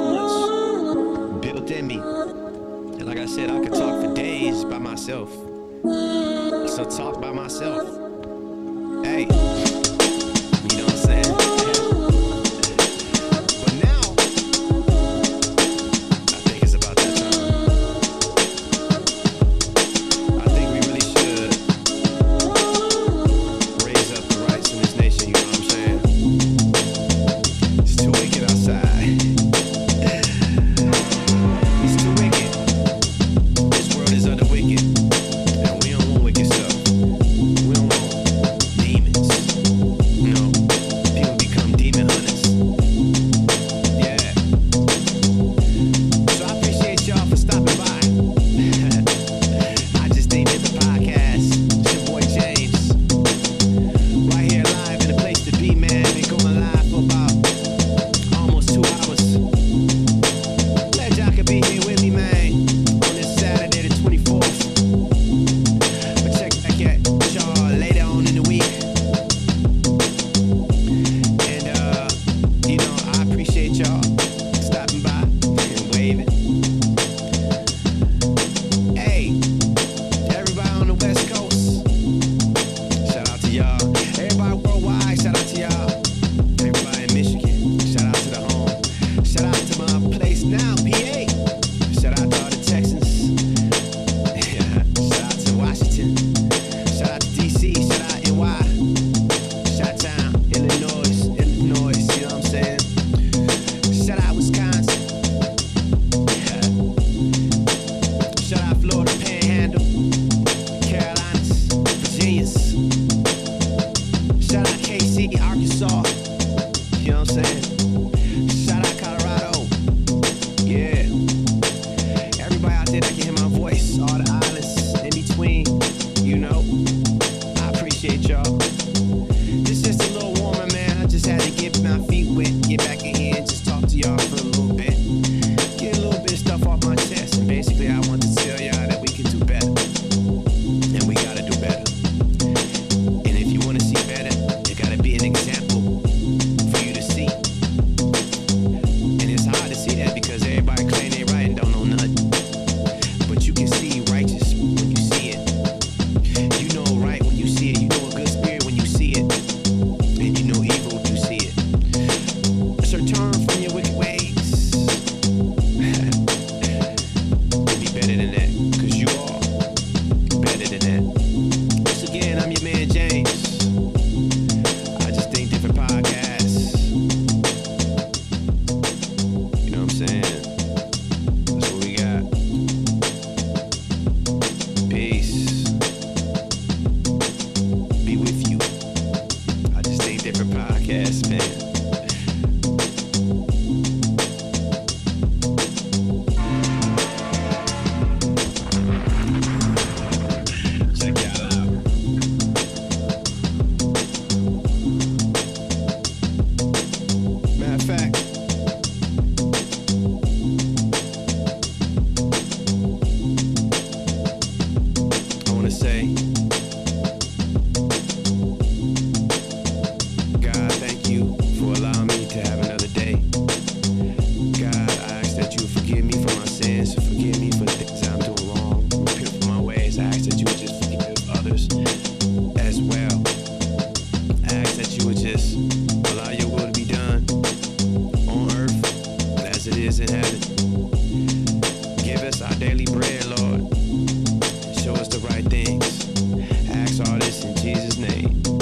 A: much built in me. And like I said, I could talk for days by myself. So talk by myself. Hey, you know what I'm saying? But now, I think it's about that time. I think we really should raise up the rights in this nation, you know what I'm saying? It's too wicked outside. It's too wicked. This world is of the wicked. And we don't want wicked stuff. We don't want demons. made.